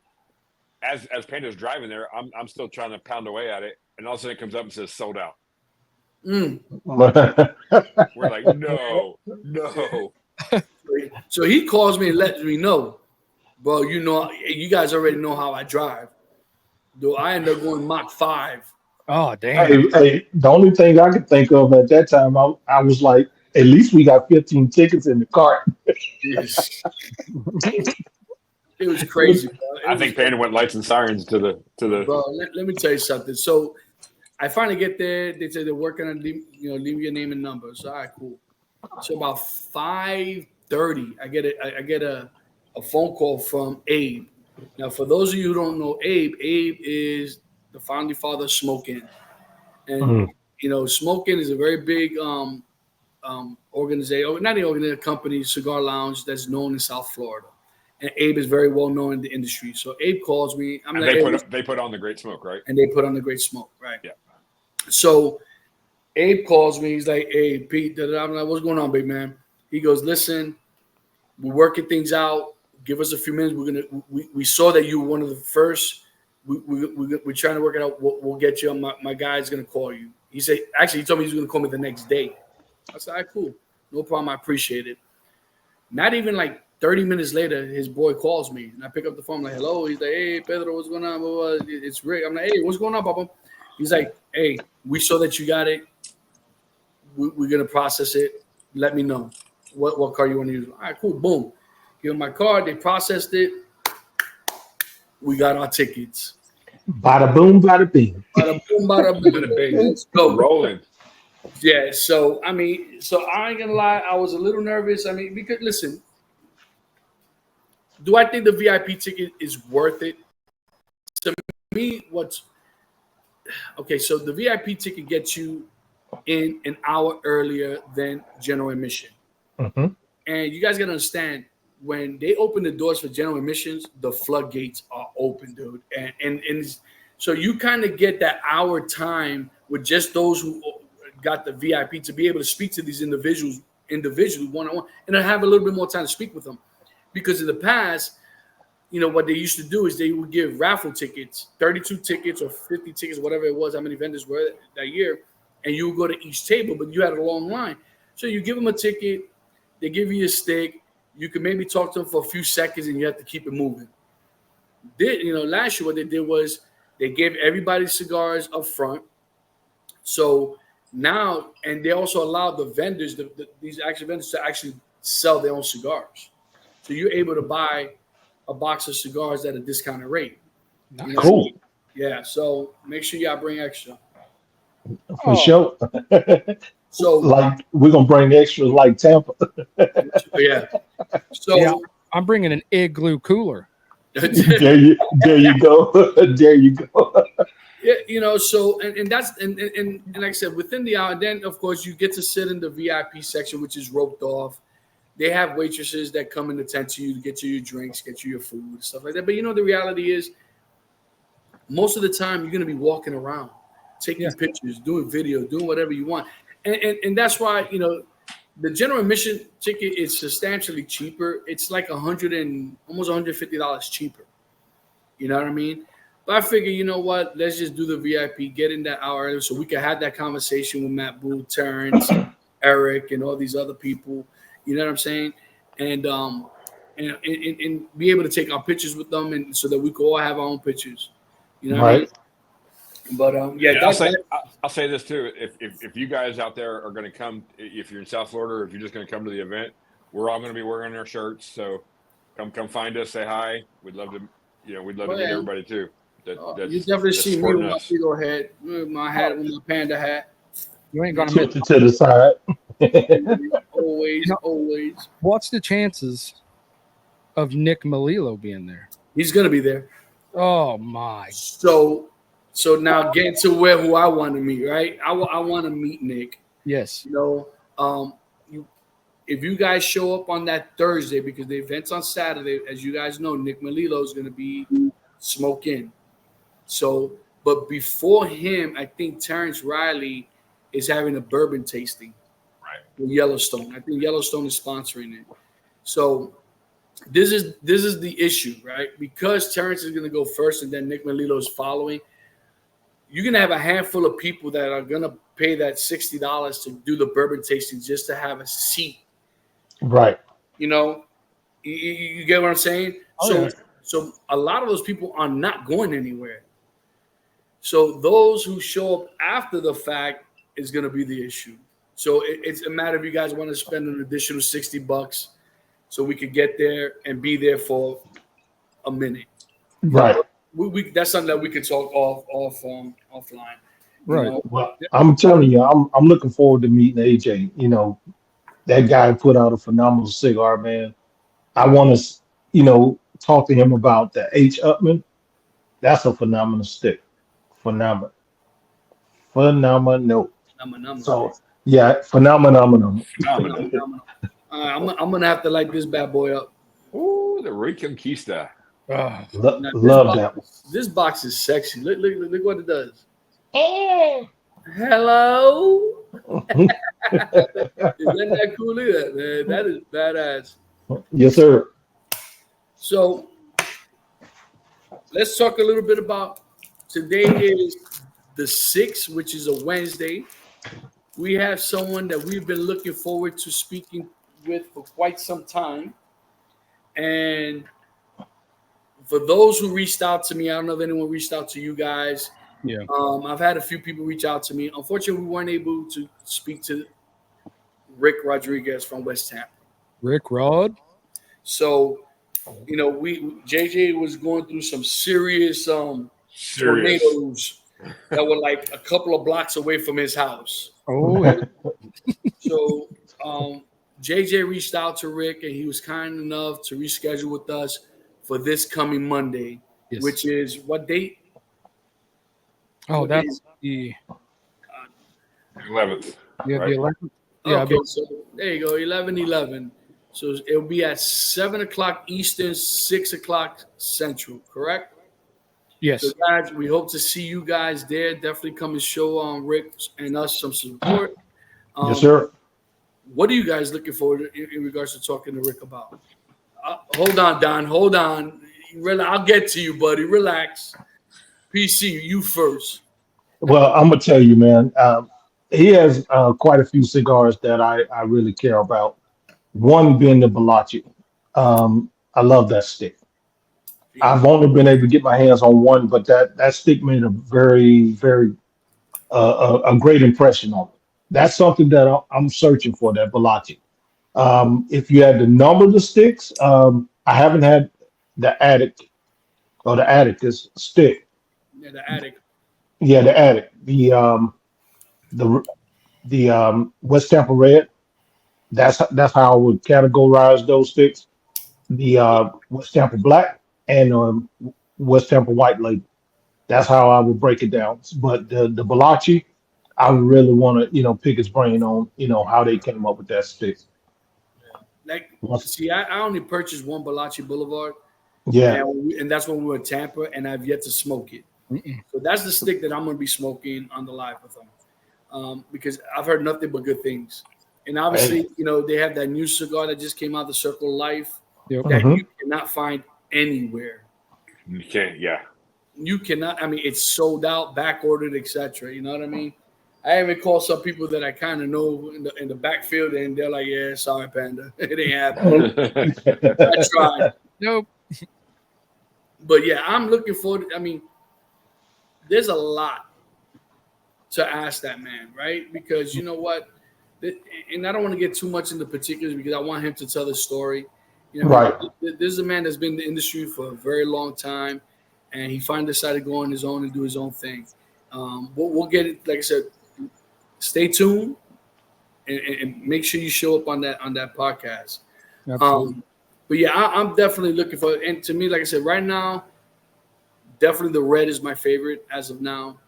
as Panda's driving there, I'm still trying to pound away at it, and all of a sudden it comes up and says sold out. We're like, no. So he calls me and lets me know, bro, you guys already know how I drive. Do I end up going Mach 5? Oh damn. Hey, the only thing I could think of at that time, I was like, at least we got 15 tickets in the cart. Yes. It was crazy, bro. I think Panda went lights and sirens to the. Bro, let me tell you something. So I finally get there. They say they're working on leave your name and number. So all right, cool. So about 5:30, I get a phone call from Abe. Now, for those of you who don't know Abe is the founding father of Smoke Inn. And Mhm. Smoke Inn is a very big organization, not an organization, company, cigar lounge that's known in South Florida. And Abe is very well known in the industry. So Abe calls me. I'm And like, they put on the Great Smoke, right? and they put on the Great Smoke, right? Yeah. So Abe calls me. He's like, "Hey, Pete," I'm like, "What's going on, big man?" He goes, "Listen, we're working things out. Give us a few minutes. We saw that you were one of the first. We're trying to work it out. We'll get you. My guy's gonna call you." He said, actually, he told me he was gonna call me the next day. I said, "All right, cool, no problem. I appreciate it." Not even like 30 minutes later, his boy calls me, and I pick up the phone. I'm like, "Hello." He's like, "Hey, Pedro, what's going on?" Blah, blah, blah. It's Rick. I'm like, "Hey, what's going on, Papa?" He's like, "Hey, we saw that you got it. We're gonna process it. Let me know what car you want to use." All right, cool. Boom. Give them my card. They processed it. We got our tickets. Bada boom, bada bing. Bada boom, bada boom. Bada bing. Let's go. Rolling. Yeah. So I ain't gonna lie. I was a little nervous. Because listen, do I think the VIP ticket is worth it? To me, so the VIP ticket gets you in an hour earlier than general admission. Mhm. And you guys gotta understand, when they open the doors for general admissions, the floodgates are open, dude. And so you kind of get that hour time with just those who got the VIP to be able to speak to these individuals individually one-on-one, and I have a little bit more time to speak with them. Because in the past, what they used to do is they would give raffle tickets, 32 tickets or 50 tickets, whatever it was, how many vendors were that year, and you would go to each table, but you had a long line. So you give them a ticket, they give you a stick, you can maybe talk to them for a few seconds, and you have to keep it moving. Last year what they did was they gave everybody cigars up front. So now, and they also allowed the vendors, these actual vendors, to actually sell their own cigars. So you're able to buy a box of cigars at a discounted rate. Nice. Cool. Yeah. So make sure y'all bring extra. For sure. So Like we're gonna bring extras like Tampa. yeah. So Yeah. I'm bringing an igloo cooler. there you go. There you go. Yeah, so and that's and like I said, within the hour, then of course you get to sit in the VIP section, which is roped off. They have waitresses that come and attend to you to get you your drinks, get you your food, stuff like that. But the reality is, most of the time you're gonna be walking around, taking pictures, doing video, doing whatever you want, and that's why the general admission ticket is substantially cheaper. It's like almost $150 cheaper. You know what I mean? But I figure, you know what? Let's just do the VIP, get in that hour early so we can have that conversation with Matt Boo, Terrence, Eric, and all these other people. You know what I'm saying? And be able to take our pictures with them, and so that we can all have our own pictures. You know what I mean? But I'll say this too: if you guys out there are going to come, if you're in South Florida, or if you're just going to come to the event, we're all going to be wearing our shirts. So come find us, say hi. We'd love to, we'd love to meet everybody too. You definitely see me with my Figo hat, with my hat, with my panda hat. You ain't gonna Tilt miss. it to the side. Always. What's the chances of Nick Melillo being there? He's gonna be there. Oh my! So now getting to who I want to meet, right? I want to meet Nick. Yes. If you guys show up on that Thursday, because the event's on Saturday, as you guys know, Nick Melillo is gonna be Smoke Inn. So, but before him, I think Terrence Riley is having a bourbon tasting, right, with Yellowstone. I think Yellowstone is sponsoring it. So this is the issue, right? Because Terrence is going to go first, and then Nick Melillo is following. You're going to have a handful of people that are going to pay that $60 to do the bourbon tasting just to have a seat. Right. You get what I'm saying? Oh, yeah. So a lot of those people are not going anywhere. So those who show up after the fact is going to be the issue. So it's a matter if you guys want to spend an additional $60 so we could get there and be there for a minute. Right. We that's something that we could talk offline. You Right. know? Well, I'm telling you, I'm looking forward to meeting AJ. You know, that guy put out a phenomenal cigar, man. I want to, talk to him about the H. Upman. That's a phenomenal stick. Phenomenal. Phenomenal. Number. So, yeah, phenomenal. Phenomenal. I'm gonna have to light this bad boy up. Ooh, the Reconquista. Ah, Lo- Now, love that one. This box is sexy. Look what it does. Hello. Isn't that cool? Look at that, man. That is badass. Yes, sir. So let's talk a little bit about today is the 6th, which is a Wednesday. We have someone that we've been looking forward to speaking with for quite some time. And for those who reached out to me, I don't know if anyone reached out to you guys. Yeah. I've had a few people reach out to me. Unfortunately, we weren't able to speak to Rick Rodriguez from West Tampa. Rick Rod. So, JJ was going through some serious Serious. tornadoes that were like a couple of blocks away from his house. Oh, yeah. So, JJ reached out to Rick, and he was kind enough to reschedule with us for this coming Monday, Yes. which is what date? Oh, what that's the 11th. yeah, Right. the 11th. Yeah, Okay, so there you go, 11/11. So it'll be at 7 o'clock Eastern, 6 o'clock Central, correct? yes. So guys, we hope to see you guys there. Definitely come and show Rick and us some support. Yes, sir. What are you guys looking forward to in regards to talking to Rick about? Hold on, Don. Hold on. I'll get to you, buddy. Relax. PC, you first. Well, I'm gonna tell you, man. He has quite a few cigars that I really care about. One being the Balachi. I love that stick. I've only been able to get my hands on one, but that stick made a very, very a great impression on me. That's something that I'm searching for. That Balachi. If you had to number the sticks, I haven't had the Attic or the Atticus stick. Yeah, the attic. Yeah, the Attic. The West Tampa Red. That's how I would categorize those sticks. The West Tampa Black and West Tampa White Label. That's how I would break it down. But the Balachi, I really want to pick his brain on how they came up with that stick. Like, Once- see, I only purchased one Balachi Boulevard, Yeah, and that's when we were in Tampa, and I've yet to smoke it. Mm-mm. So that's the stick that I'm going to be smoking on the live with them, because I've heard nothing but good things. And obviously, they have that new cigar that just came out, the Circle of Life, Yep. that Mhm. you cannot find anywhere. You can't, yeah. You cannot. I mean, it's sold out, back ordered, etc. You know what I mean? I even call some people that I kind of know in the backfield, and they're like, "Yeah, sorry, Panda, it ain't happening." I tried. Nope. But yeah, I'm looking forward. I mean, there's a lot to ask that man, right? Because you know what, and I don't want to get too much into particulars because I want him to tell the story. Right. This is a man that's been in the industry for a very long time, and he finally decided to go on his own and do his own thing. We'll get it. Like I said, stay tuned and make sure you show up on that podcast. Absolutely. But yeah, I'm definitely looking for. And to me, like I said, right now, definitely the red is my favorite as of now.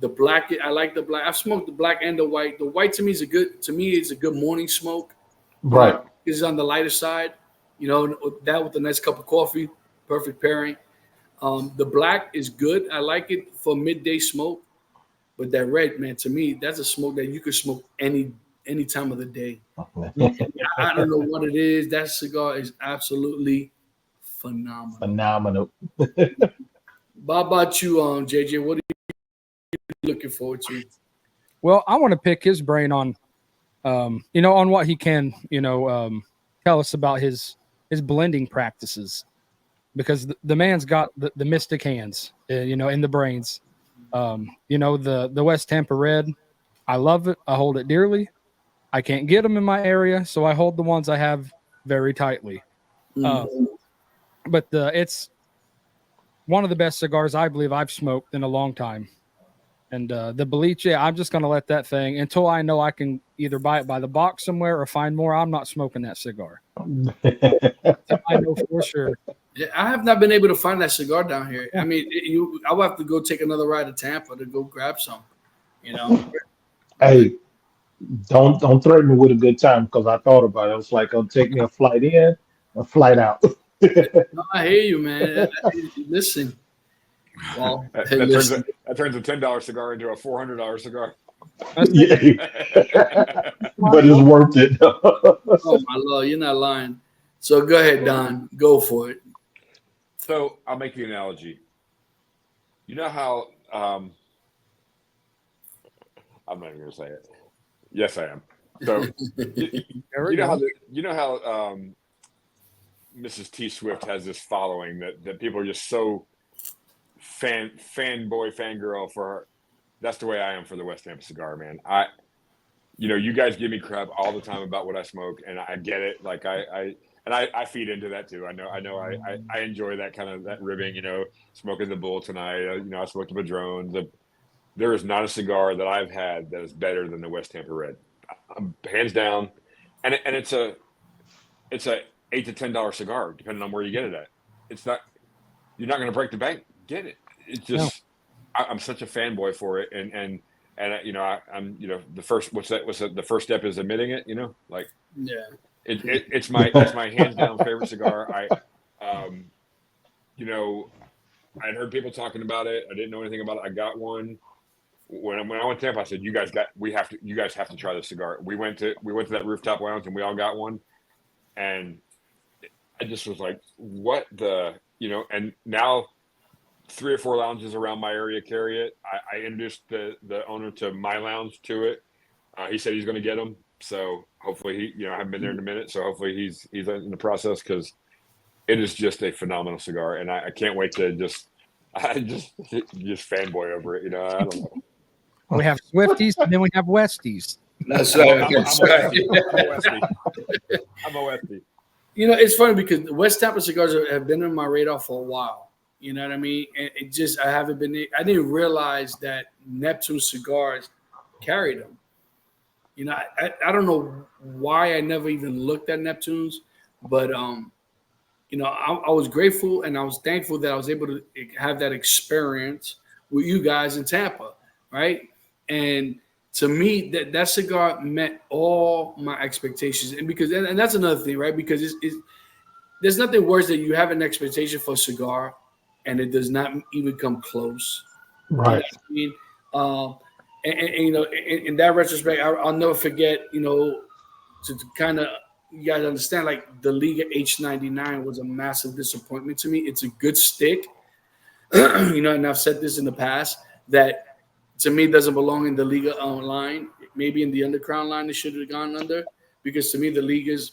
The black, I like the black. I've smoked the black and the white. The white to me is a good morning smoke. right. It's on the lighter side. That with a nice cup of coffee, perfect pairing. The black is good. I like it for midday smoke. But that red, man, to me, that's a smoke that you could smoke any time of the day. I don't know what it is. That cigar is absolutely phenomenal. Phenomenal. How about you, JJ? What are you looking forward to? Well, I want to pick his brain on, on what he can, tell us about his blending practices, because the man's got the mystic hands, in the brains. You know, the West Tampa Red, I love it. I hold it dearly. I can't get them in my area, so I hold the ones I have very tightly. But it's one of the best cigars I believe I've smoked in a long time. And the Boliche, I'm just going to let that thing until I know I can either buy it by the box somewhere or find more. I'm not smoking that cigar. I know for sure. Yeah, I have not been able to find that cigar down here. I mean, I will have to go take another ride to Tampa to go grab some. You know, Hey, don't threaten me with a good time because I thought about it. I was like, it'll take me a flight in, a flight out. no, I hear you, man. Listen, well, That, hey, that turns listen. that turns a $10 cigar into a $400 cigar. Yeah. But it's worth it. Oh my lord, you're not lying. So go ahead, Don. Go for it. So I'll make the analogy. You know how I'm not even gonna say it. Yes, I am. So There we go. you know how Mrs. T Swift has this following that people are just so fanboy, fangirl for her. That's the way I am for the West Tampa cigar, man. You guys give me crap all the time about what I smoke, and I get it. Like I feed into that too. I enjoy that kind of that ribbing, smoking the Bull tonight. I smoked the Padron. There is not a cigar that I've had that is better than the West Tampa Red, hands down. And it's a $8 to $10 cigar depending on where you get it at. It's not, you're not going to break the bank. Get it. It's just I'm such a fanboy for it, and I'm the first. What's that? The first step is admitting it. Like Yeah. It's my hands down favorite cigar. I'd heard people talking about it. I didn't know anything about it. I got one when I went to Tampa. I said, "You guys have to try this cigar." We went to that rooftop lounge and we all got one, and I just was like, "What the?" And now 3 or 4 lounges around my area carry it. I introduced the owner to my lounge to it. He said he's going to get them. So hopefully I haven't been there in a minute. So hopefully he's in the process, because it is just a phenomenal cigar. And I can't wait to just fanboy over it. I don't know. We have Swifties and then we have Westies. That's right. I'm That's a right. Westie. I'm a Westie. It's funny because the West Tampa cigars have been on my radar for a while. You know what I mean? And I didn't realize that Neptune cigars carried them. I don't know why I never even looked at Neptunes, but I was grateful and I was thankful that I was able to have that experience with you guys in Tampa, right? And to me, that cigar met all my expectations, and that's another thing, right? Because there's nothing worse than you have an expectation for a cigar and it does not even come close. Right. You know what I mean? And in that retrospect, I'll never forget, to kind of, you guys understand, like the Liga H99 was a massive disappointment to me. It's a good stick, and I've said this in the past, that to me doesn't belong in the Liga line. Maybe in the Undercrown line it should have gone under, because to me the Liga is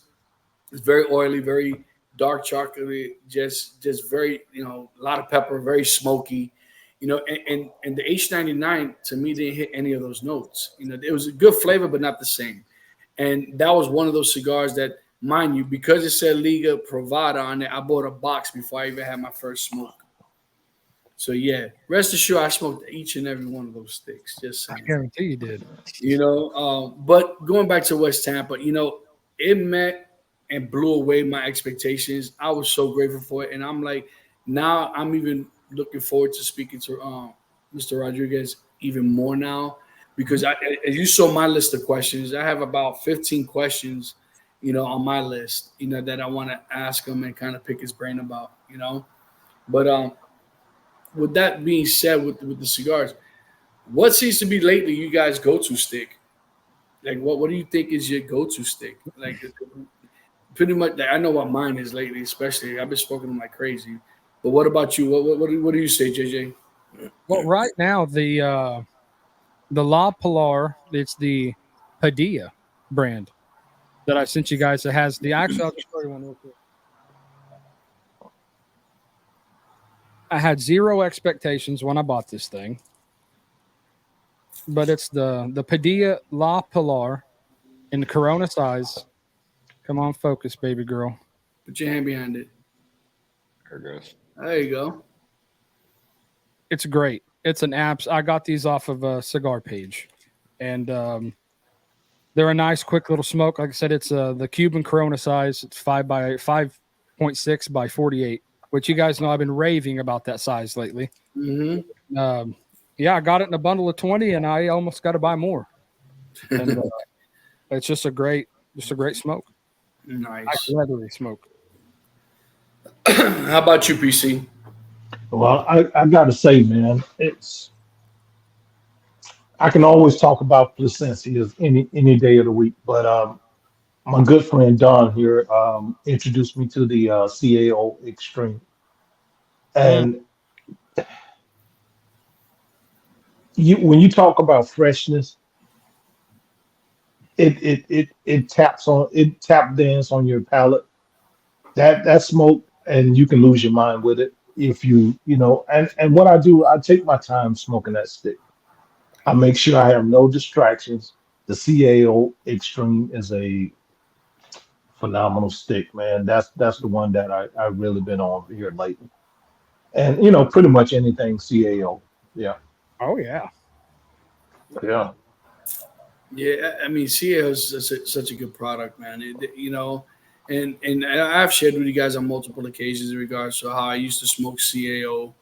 very oily, very dark chocolate, just very, a lot of pepper, very smoky. And the H99 to me didn't hit any of those notes. It was a good flavor, but not the same. And that was one of those cigars that, mind you, because it said Liga Privada on it, I bought a box before I even had my first smoke. So yeah, rest assured, I smoked each and every one of those sticks. Just saying. I guarantee you did. But going back to West Tampa, it met and blew away my expectations. I was so grateful for it, and I'm like, now I'm even looking forward to speaking to Mr. Rodriguez even more now, because as you saw my list of questions, I have about 15 questions, on my list, that I want to ask him and kind of pick his brain about, But with that being said, with the cigars, what seems to be lately you guys' go-to stick? Like, what do you think is your go-to stick? Like, pretty much, I know what mine is lately, especially. I've been smoking them like crazy. But what about you? What do you say, JJ? Well, right now the La Pilar, it's the Padilla brand that I sent you guys. That has the actual. I'll just show you one real quick. I had zero expectations when I bought this thing. but it's the Padilla La Pilar in the Corona size. Come on, focus, baby girl. Put your hand behind it. There it goes. There you go. It's great. It's an apps. I got these off of a Cigar Page, and they're a nice, quick little smoke. Like I said, it's the Cuban Corona size. It's 5.6 by 48, which you guys know I've been raving about that size lately. Mm-hmm. Yeah, I got it in a bundle of 20, and I almost got to buy more. And, it's just a great smoke. Nice. I leathery smoke. How about you, PC? Well, I got to say, man, I can always talk about Placencias any day of the week, but my good friend Don here introduced me to the CAO Extreme, and when you talk about freshness, it tap dance on your palate. That smoke, and you can lose your mind with it if you know. And what I do, I take my time smoking that stick. I make sure I have no distractions. The CAO Extreme is a phenomenal stick, man. That's the one that I really been on here lately. And pretty much anything CAO. Yeah. Oh yeah. Yeah. Yeah, I mean, CAO is such a good product, man. And I've shared with you guys on multiple occasions in regards to how I used to smoke CAO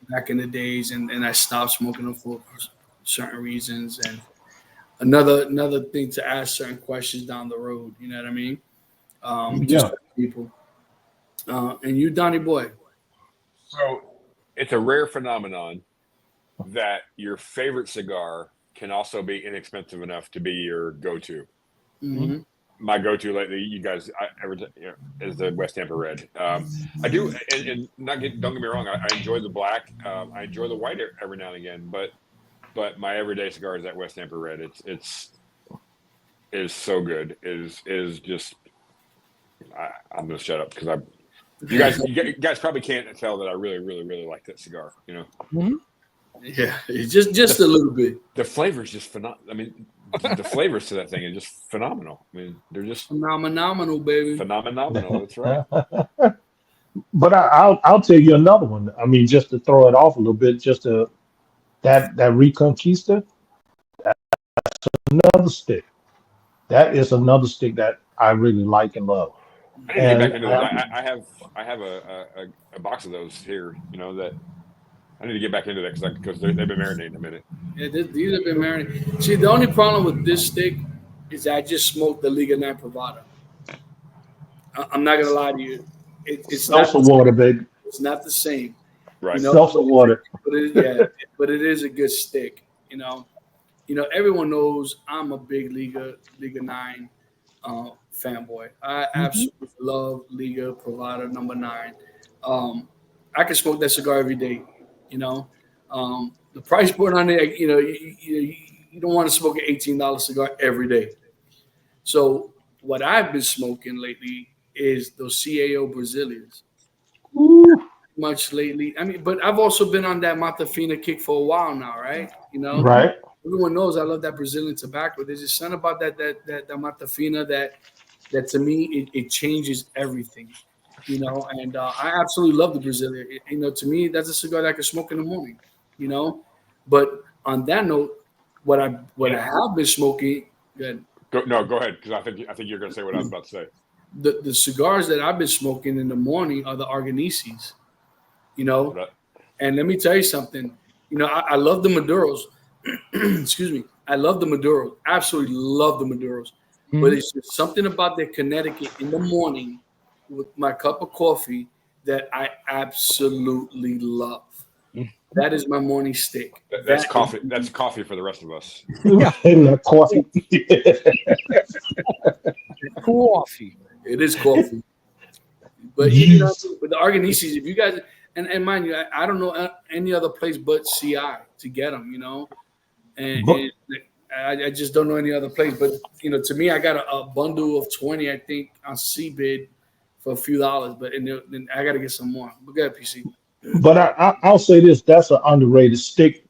back in the days, and I stopped smoking them for certain reasons, and another thing to ask certain questions down the road. You know what I mean? Yeah. People. And you, Donnie Boy. So it's a rare phenomenon that your favorite cigar can also be inexpensive enough to be your go-to. Mm-hmm. My go-to lately, you guys, is the West Tampa Red. I do, and don't get me wrong, I enjoy the black. I enjoy the white every now and again, but my everyday cigar is that West Tampa Red. It's so good. Is just. I'm gonna shut up because you guys probably can't tell that I really, really, really like that cigar. Yeah, just a little bit. The flavor's just phenomenal. I mean, the flavors to that thing are just phenomenal. I mean, they're just Phenomenal, baby. phenomenal. That's right. But I'll tell you another one. I mean, just to throw it off a little bit, that Reconquista, that's another stick. That is another stick that I really like and love. I need to get back into that. I have a box of those here. That I need to get back into that because they've been marinating a minute. Yeah, these have been marinated. See, the only problem with this stick is I just smoked the Liga 9 Privada. I'm not gonna lie to you. It's not Seltzer water, baby. It's not the same. Right. Seltzer water. But it is a good stick. Everyone knows I'm a big Liga 9 fanboy. I absolutely love Liga Privada number 9. I can smoke that cigar every day. The price point on it, you don't want to smoke an $18 cigar every day. So what I've been smoking lately is those CAO Brazilians. Much lately. I mean, but I've also been on that Matafina kick for a while now, right? Right. Everyone knows I love that Brazilian tobacco. There's just something about that Matafina that to me it changes everything. And I absolutely love the Brazilian. To me, that's a cigar that I can smoke in the morning. But on that note, what I have been smoking. Good. Go ahead, because I think you're going to say what I was about to say. The cigars that I've been smoking in the morning are the Arganisis. Right. And let me tell you something. I love the Maduros. Excuse me. I love the Maduros. Absolutely love the Maduros. Mm-hmm. But it's just something about that Connecticut in the morning with my cup of coffee that I absolutely love. That is my morning stick. That's coffee. That's coffee for the rest of us. Coffee. Coffee. It is coffee. But but the Arganisis, if you guys and mind you, I don't know any other place but CI to get them. And I just don't know any other place. But to me, I got a bundle of 20, I think, on CBID for a few dollars. But then I got to get some more. But go ahead, PC. But I'll say this: that's an underrated stick.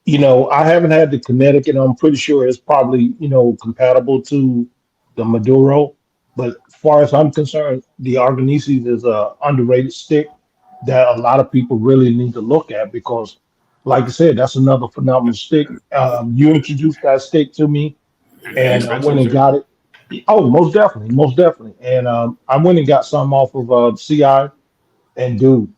I haven't had the Connecticut. I'm pretty sure it's probably, compatible to the Maduro. But as far as I'm concerned, the Argonesis is a underrated stick that a lot of people really need to look at because, like I said, that's another phenomenal stick. You introduced that stick to me, And and I inexpensive went and too. got it. Oh, most definitely, most definitely. And I went and got some off of CI, and dude,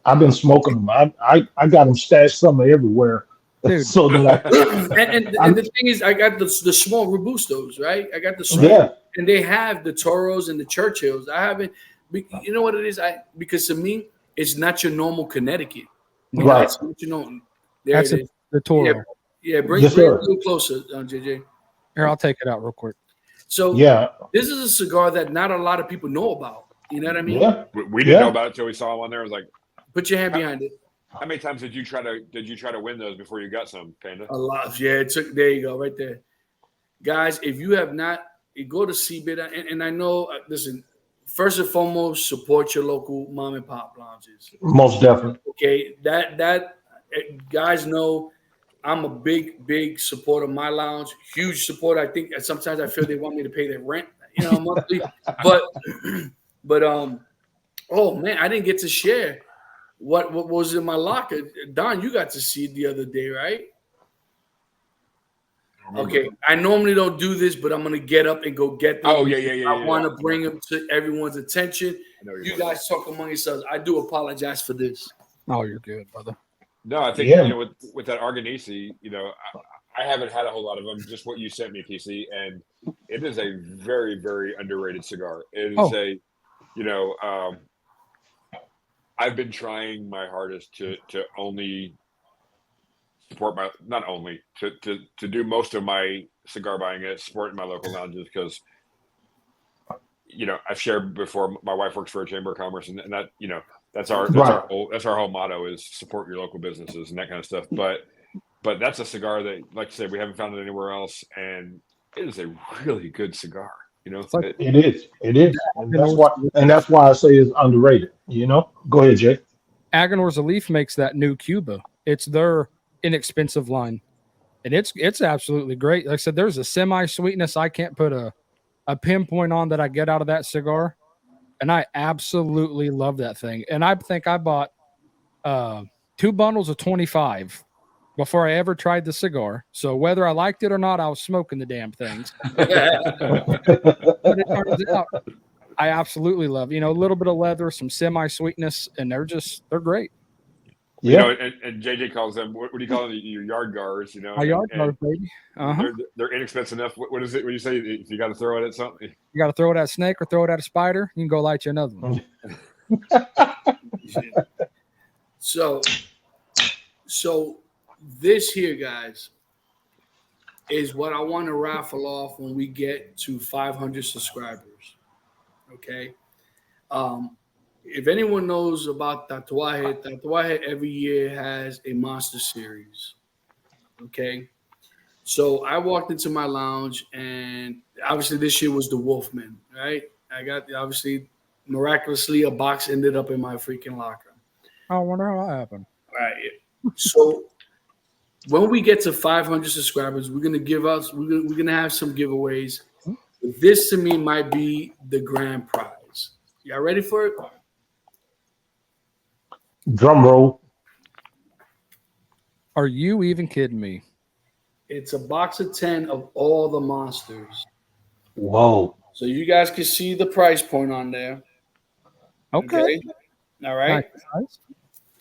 I've been smoking them. I got them stashed somewhere everywhere, Dude. so that And the thing is, I got the small Robustos, right? I got the small, yeah, and they have the Toros and the Churchills. I haven't, you know what it is? Because to me, it's not your normal Connecticut. right. That's what you know. There That's it is. the Toro. Yeah, bring Yes, it a sir. little closer, JJ. Here, I'll take it out real quick. So Yeah, this is a cigar that not a lot of people know about. You know what I mean? yeah. We didn't Yeah. know about it until we saw him on there. I was like, Put your hand behind it. how many times did you try to win those before you got some, Panda? A lot. Yeah, it took. There you go, right there, guys. If you have not, you go to CBIT, and I know. Listen, first and foremost, support your local mom and pop lounges. Most definitely. Okay, that guys know I'm a big supporter of my lounge. Huge supporter. I think sometimes I feel they want me to pay their rent, monthly. but oh man, I didn't get to share what was in my locker. Don, you got to see it the other day, right? Okay, I normally don't do this, but I'm gonna get up and go get them. Oh yeah. I want to bring them to everyone's attention. I know You guys talk among yourselves. I do apologize for this. Oh, you're good, brother. No, I think Yeah. with that Argonesi, I haven't had a whole lot of them. Just what you sent me, PC, and it is a very, very underrated cigar. It is I've been trying my hardest to only support to do most of my cigar buying at supporting my local lounges because I've shared before. My wife works for a chamber of commerce, and that that's our whole motto is support your local businesses and that kind of stuff. But that's a cigar that, like I said, we haven't found it anywhere else, and it is a really good cigar. like- It is. And that's why I say it's underrated. Go ahead, Jay. Aganor's Leaf makes that new Cuba. It's their inexpensive line, and it's absolutely great. Like I said, there's a semi sweetness I can't put a pinpoint on that I get out of that cigar, and I absolutely love that thing. And I think I bought 2 bundles of 25 before I ever tried the cigar. So whether I liked it or not, I was smoking the damn things. But it turns out I absolutely love. A little bit of leather, some semi sweetness, and they're great. Yeah. And JJ calls them, what do you call them? Your yard guards, My yard guard, baby. They're inexpensive enough. What is it when you say if you got to throw it at something? You got to throw it at a snake or throw it at a spider. You can go light you another one. So this here, guys, is what I want to raffle off when we get to 500 subscribers. Okay. If anyone knows about Tatuaje every year has a monster series. Okay. So I walked into my lounge, and obviously this year was the Wolfman, right? I got obviously miraculously a box ended up in my freaking locker. I wonder how that happened. All right. So when we get to 500 subscribers, we're gonna have some giveaways. This to me might be the grand prize. Y'all ready for it? Drum roll. Are you even kidding me? It's a box of 10 of all the monsters. Whoa. So you guys can see the price point on there. Okay. All right. Nice.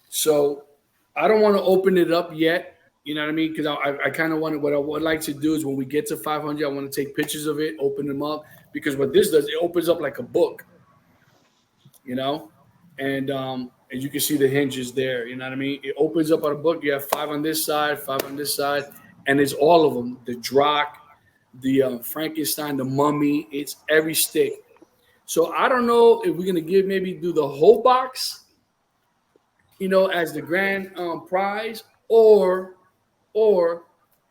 So I don't want to open it up yet. You know what I mean? Because I kind of want what I would like to do is when we get to 500, I want to take pictures of it, open them up. Because what this does, it opens up like a book. And you can see the hinges there. You know what I mean? It opens up on a book. You have 5 on this side, 5 on this side, and it's all of them. The Drac, the Frankenstein, the Mummy. It's every stick. So I don't know if we're gonna do the whole box, as the grand prize, or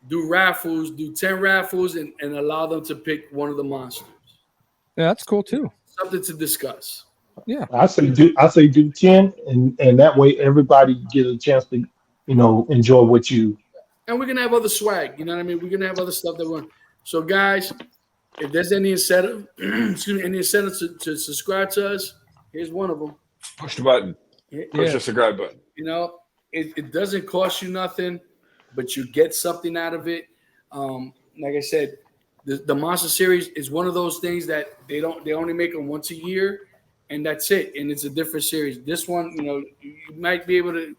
do raffles, do 10 raffles, and allow them to pick one of the monsters. Yeah, that's cool too. Something to discuss. Yeah. I say do 10, and that way everybody get a chance to, enjoy what you And we're gonna have other swag. You know what I mean? We're gonna have other stuff that we're. So, guys, if there's any incentive, excuse me, any incentive to subscribe to us, here's one of them. Push the button. Push the subscribe button. You know, it doesn't cost you nothing, but you get something out of it. Like I said, the Monster Series is one of those things that they only make them once a year, and that's it. And it's a different series. This one, you know, you might be able to.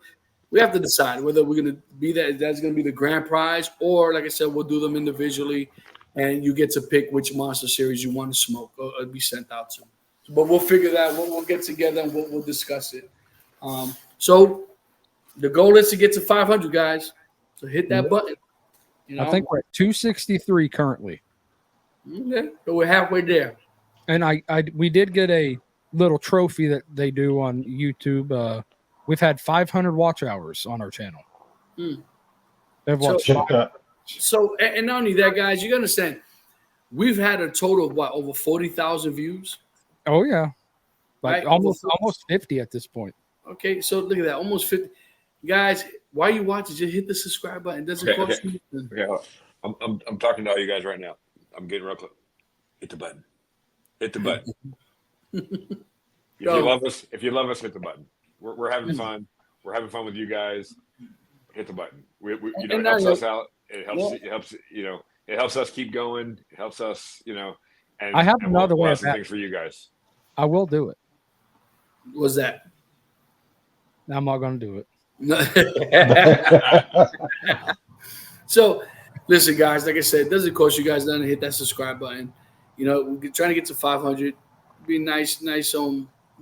We have to decide whether we're going to be that's going to be the grand prize, or like I said, we'll do them individually, and you get to pick which Monster Series you want to smoke or be sent out to. But we'll figure that. We'll get together and we'll discuss it. So the goal is to get to 500, guys. So hit that button. You know? I think we're at 263 currently. Okay, so we're halfway there. And we did get a little trophy that they do on YouTube. We've had 500 watch hours on our channel. They've watched. Check that. So, and not only that, guys, you understand, we've had a total of what, over 40,000 views? Oh yeah, like Right? almost 50 at this point. Okay, so look at that, almost 50. Guys, while you watch it, just hit the subscribe button. It doesn't cost you anything. Yeah, I'm talking to all you guys right now. I'm getting real close. Hit the button. Hit the button. If you love us, hit the button. We're having fun. We're having fun with you guys. Hit the button. We you know, it helps us out. It helps you know, it helps us keep going. It helps us, you know. And I have and another we'll way have of some that. things for you guys. I will do it. What's that? I'm not going to do it. So, listen, guys. Like I said, it doesn't cost you guys nothing to hit that subscribe button. You know, we're trying to get to 500. Be a nice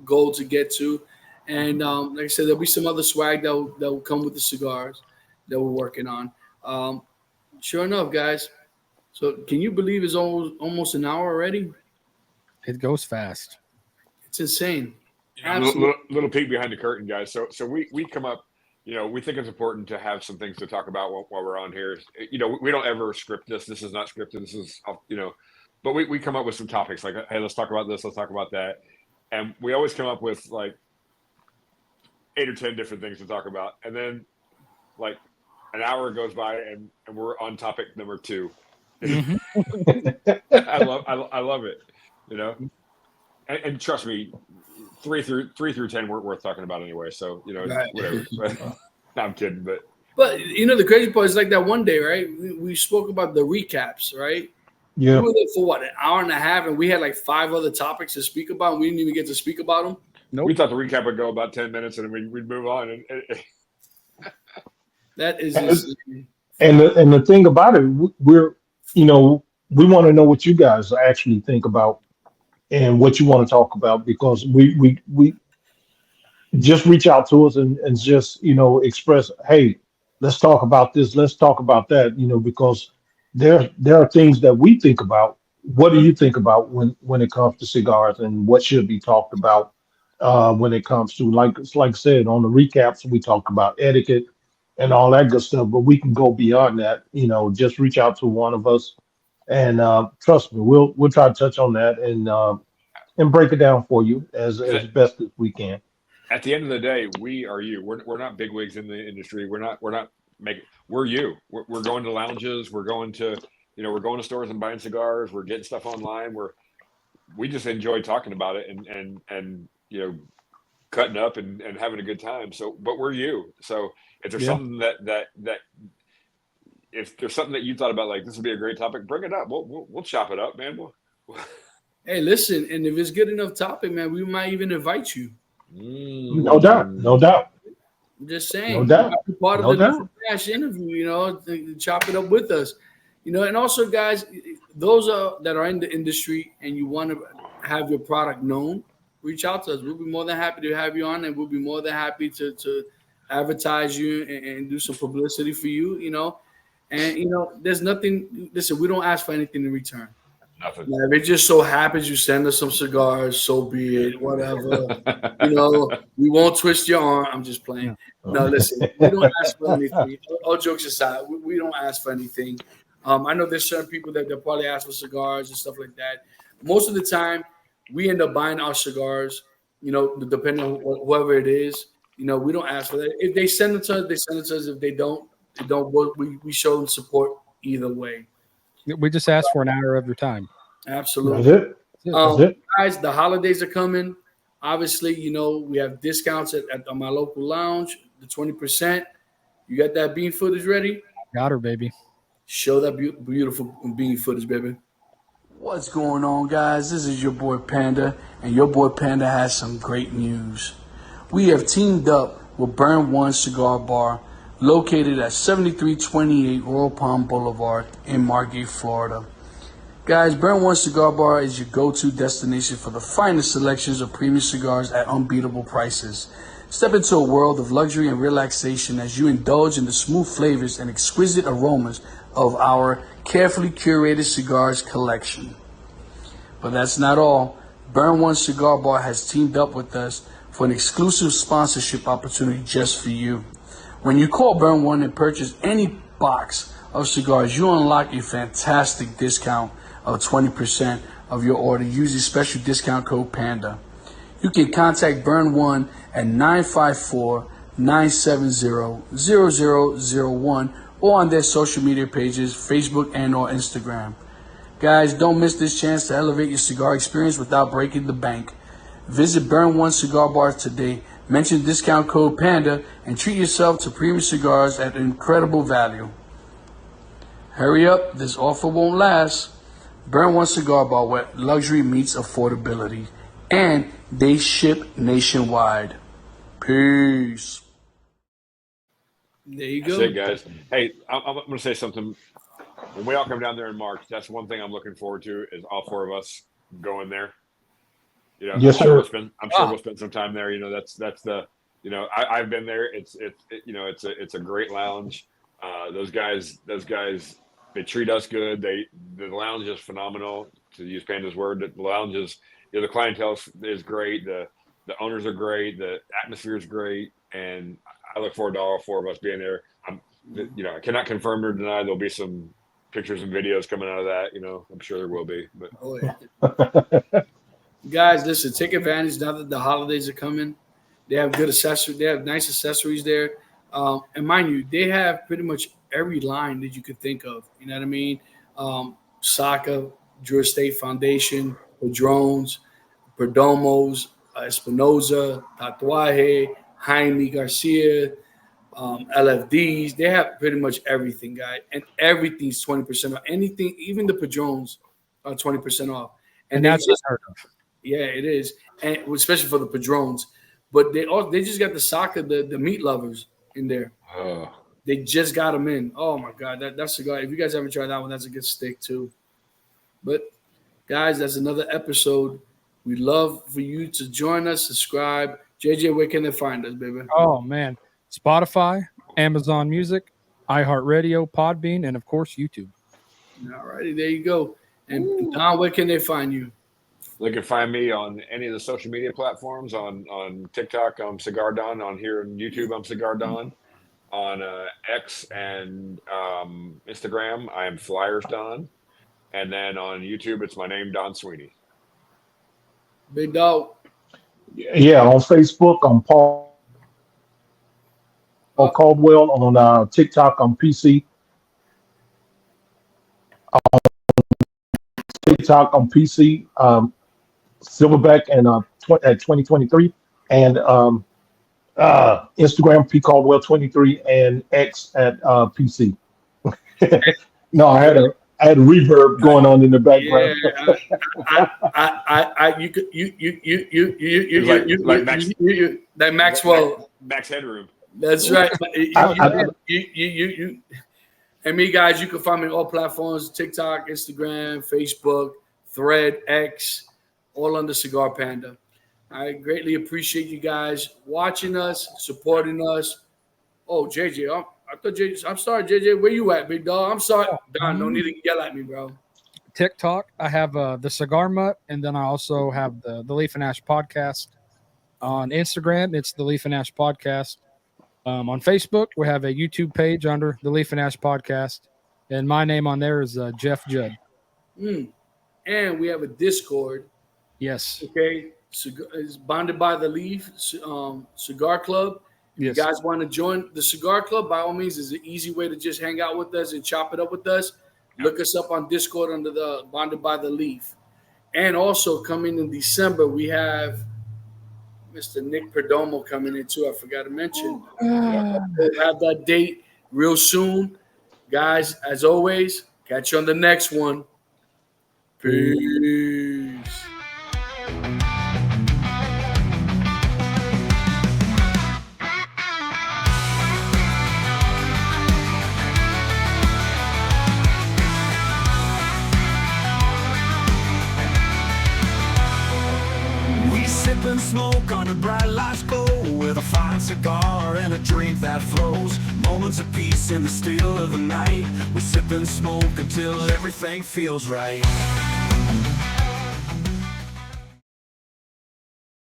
goal to get to. And like I said, there'll be some other swag that will come with the cigars that we're working on. Sure enough, guys. So, can you believe it's almost an hour already? It goes fast. It's insane. Little peek behind the curtain, guys. So we come up, you know, we think it's important to have some things to talk about while we're on here. You know, we don't ever script this. This is not scripted. This is, you know, but we come up with some topics like, hey, let's talk about this. Let's talk about that. And we always come up with like 8 or 10 different things to talk about. And then like an hour goes by and we're on topic number 2. I love it, you know, and trust me, 3 through 10 weren't worth talking about anyway. So, you know, Right. whatever. No, I'm kidding, But you know, the crazy part is like that one day, right? We spoke about the recaps, right? Yeah. We were there for what, an hour and a half, and we had like 5 other topics to speak about. And we didn't even get to speak about them. Nope. we thought the recap would go about 10 minutes and then we'd move on. And That is And- insane. And the thing about it, we're, you know, we want to know what you guys actually think about and what you want to talk about, because we just reach out to us and just, you know, express, hey, let's talk about this, let's talk about that, you know, because there are things that we think about. What do you think about when it comes to cigars, and what should be talked about when it comes to, like I said, on the recaps, we talk about etiquette and all that good stuff, but we can go beyond that. You know, just reach out to one of us, and trust me, we'll try to touch on that and break it down for you as best as we can. at the end of the day, we are you. We're not bigwigs in the industry. We're you. We're going to lounges. We're going to, you know, we're going to stores and buying cigars. We're getting stuff online. We just enjoy talking about it and you know, cutting up and having a good time. So, but we're you. So if there's something that if there's something that you thought about, like this would be a great topic, bring it up. We'll chop it up, man. Hey, listen, and if it's good enough topic, man, we might even invite you. No doubt. I'm just saying, No doubt. you might be part No of the doubt. Different Dash interview, you know, to chop it up with us, you know. And also, guys, those that are in the industry and you want to have your product known, reach out to us. We'll be more than happy to have you on, and we'll be more than happy to advertise you and do some publicity for you, you know. And you know, there's nothing. Listen, we don't ask for anything in return. Nothing. Yeah, if it just so happens you send us some cigars, so be it. Whatever. You know, we won't twist your arm. I'm just playing. No, listen, we don't ask for anything. All jokes aside, we don't ask for anything. I know there's certain people that they'll probably ask for cigars and stuff like that. Most of the time, we end up buying our cigars, you know, depending on whoever it is. You know, we don't ask for that. If they send it to us, they send it to us. If they don't, It don't we show them support either way. We just ask for an hour of your time. Absolutely. That's it. That's it. That's it. Guys, the holidays are coming. Obviously, we have discounts at my local lounge, the 20%. You got that bean footage ready? Got her, baby. Show that beautiful bean footage, baby. What's going on, guys? This is your boy Panda, and your boy Panda has some great news. We have teamed up with Burn One Cigar Bar, located at 7328 Royal Palm Boulevard in Margate, Florida. Guys, Burn One Cigar Bar is your go-to destination for the finest selections of premium cigars at unbeatable prices. Step into a world of luxury and relaxation as you indulge in the smooth flavors and exquisite aromas of our carefully curated cigars collection. But that's not all. Burn One Cigar Bar has teamed up with us for an exclusive sponsorship opportunity just for you. When you call Burn One and purchase any box of cigars, you unlock a fantastic discount of 20% of your order using special discount code PANDA. You can contact Burn One at 954-970-0001 or on their social media pages, Facebook and or Instagram. Guys, don't miss this chance to elevate your cigar experience without breaking the bank. Visit Burn One Cigar Bar today, mention discount code PANDA, and treat yourself to premium cigars at incredible value. Hurry up, this offer won't last. Burn One Cigar Bar, where luxury meets affordability. And they ship nationwide. Peace. There you go. That's it, guys. Hey, I'm going to say something. When we all come down there in March, that's one thing I'm looking forward to is all four of us going there. Yes, sir. I'm sure we'll spend some time there. That's the. I've been there. It's a great lounge. Those guys, they treat us good. The lounge is phenomenal. To use Panda's word, the lounge is, the clientele is great. The owners are great. The atmosphere is great, and I look forward to all four of us being there. I cannot confirm or deny there'll be some pictures and videos coming out of that. I'm sure there will be. But Guys, listen, take advantage now that the holidays are coming. They have good accessories. They have nice accessories there. And mind you, they have pretty much every line that you could think of. You know what I mean? Saka, Drew Estate Foundation, Padrones, Perdomos, Espinosa, Tatuaje, Jaime Garcia, LFDs. They have pretty much everything, guys. And everything's 20% off. Anything, even the Padrones are 20% off. And that's unheard of. Yeah, it is, and especially for the Padrones. But they just got the Saka, the meat lovers in there. Oh. They just got them in. Oh my God, that cigar! If you guys haven't tried that one, that's a good stick too. But guys, that's another episode. We'd love for you to join us, subscribe. JJ, where can they find us, baby? Oh man, Spotify, Amazon Music, iHeartRadio, Podbean, and of course YouTube. All righty, there you go. And Don, where can they find you? They can find me on any of the social media platforms. On TikTok, I'm Cigar Don. On here on YouTube, I'm Cigar Don. On X and Instagram, I am Flyers Don. And then on YouTube, it's my name, Don Sweeney. Big dog. Yeah, on Facebook, I'm Paul Caldwell. On TikTok, I'm PC. On TikTok, I'm PC. Silverback and at 2023, and Instagram P Caldwell 23 and X at PC. No, I had a reverb going on in the background. You that Maxwell. Max Headroom. That's right. And me, guys, you can find me on all platforms: TikTok, Instagram, Facebook, Thread, X. All under Cigar Panda. I greatly appreciate you guys watching us, supporting us. Oh, JJ, I thought JJ. I'm sorry, JJ. Where you at, big dog? I'm sorry, Don. No need to yell at me, bro. TikTok, I have the Cigar Mutt, and then I also have the Leaf and Ash podcast. On Instagram, it's the Leaf and Ash podcast. On Facebook, we have a YouTube page under the Leaf and Ash podcast, and my name on there is Jeff Judd. And we have a Discord. Yes. Okay. It's bonded by the Leaf Cigar Club. Yes. You guys want to join the Cigar Club? By all means, it's an easy way to just hang out with us and chop it up with us. Look us up on Discord under the Bonded by the Leaf. And also coming in December, we have Mr. Nick Perdomo coming in too. I forgot to mention. We'll have that date real soon. Guys, as always, catch you on the next one. Peace. We sip and smoke on a bright lights glow with a fine cigar and a drink that flows. Moments of peace in the still of the night. We sip and smoke until everything feels right.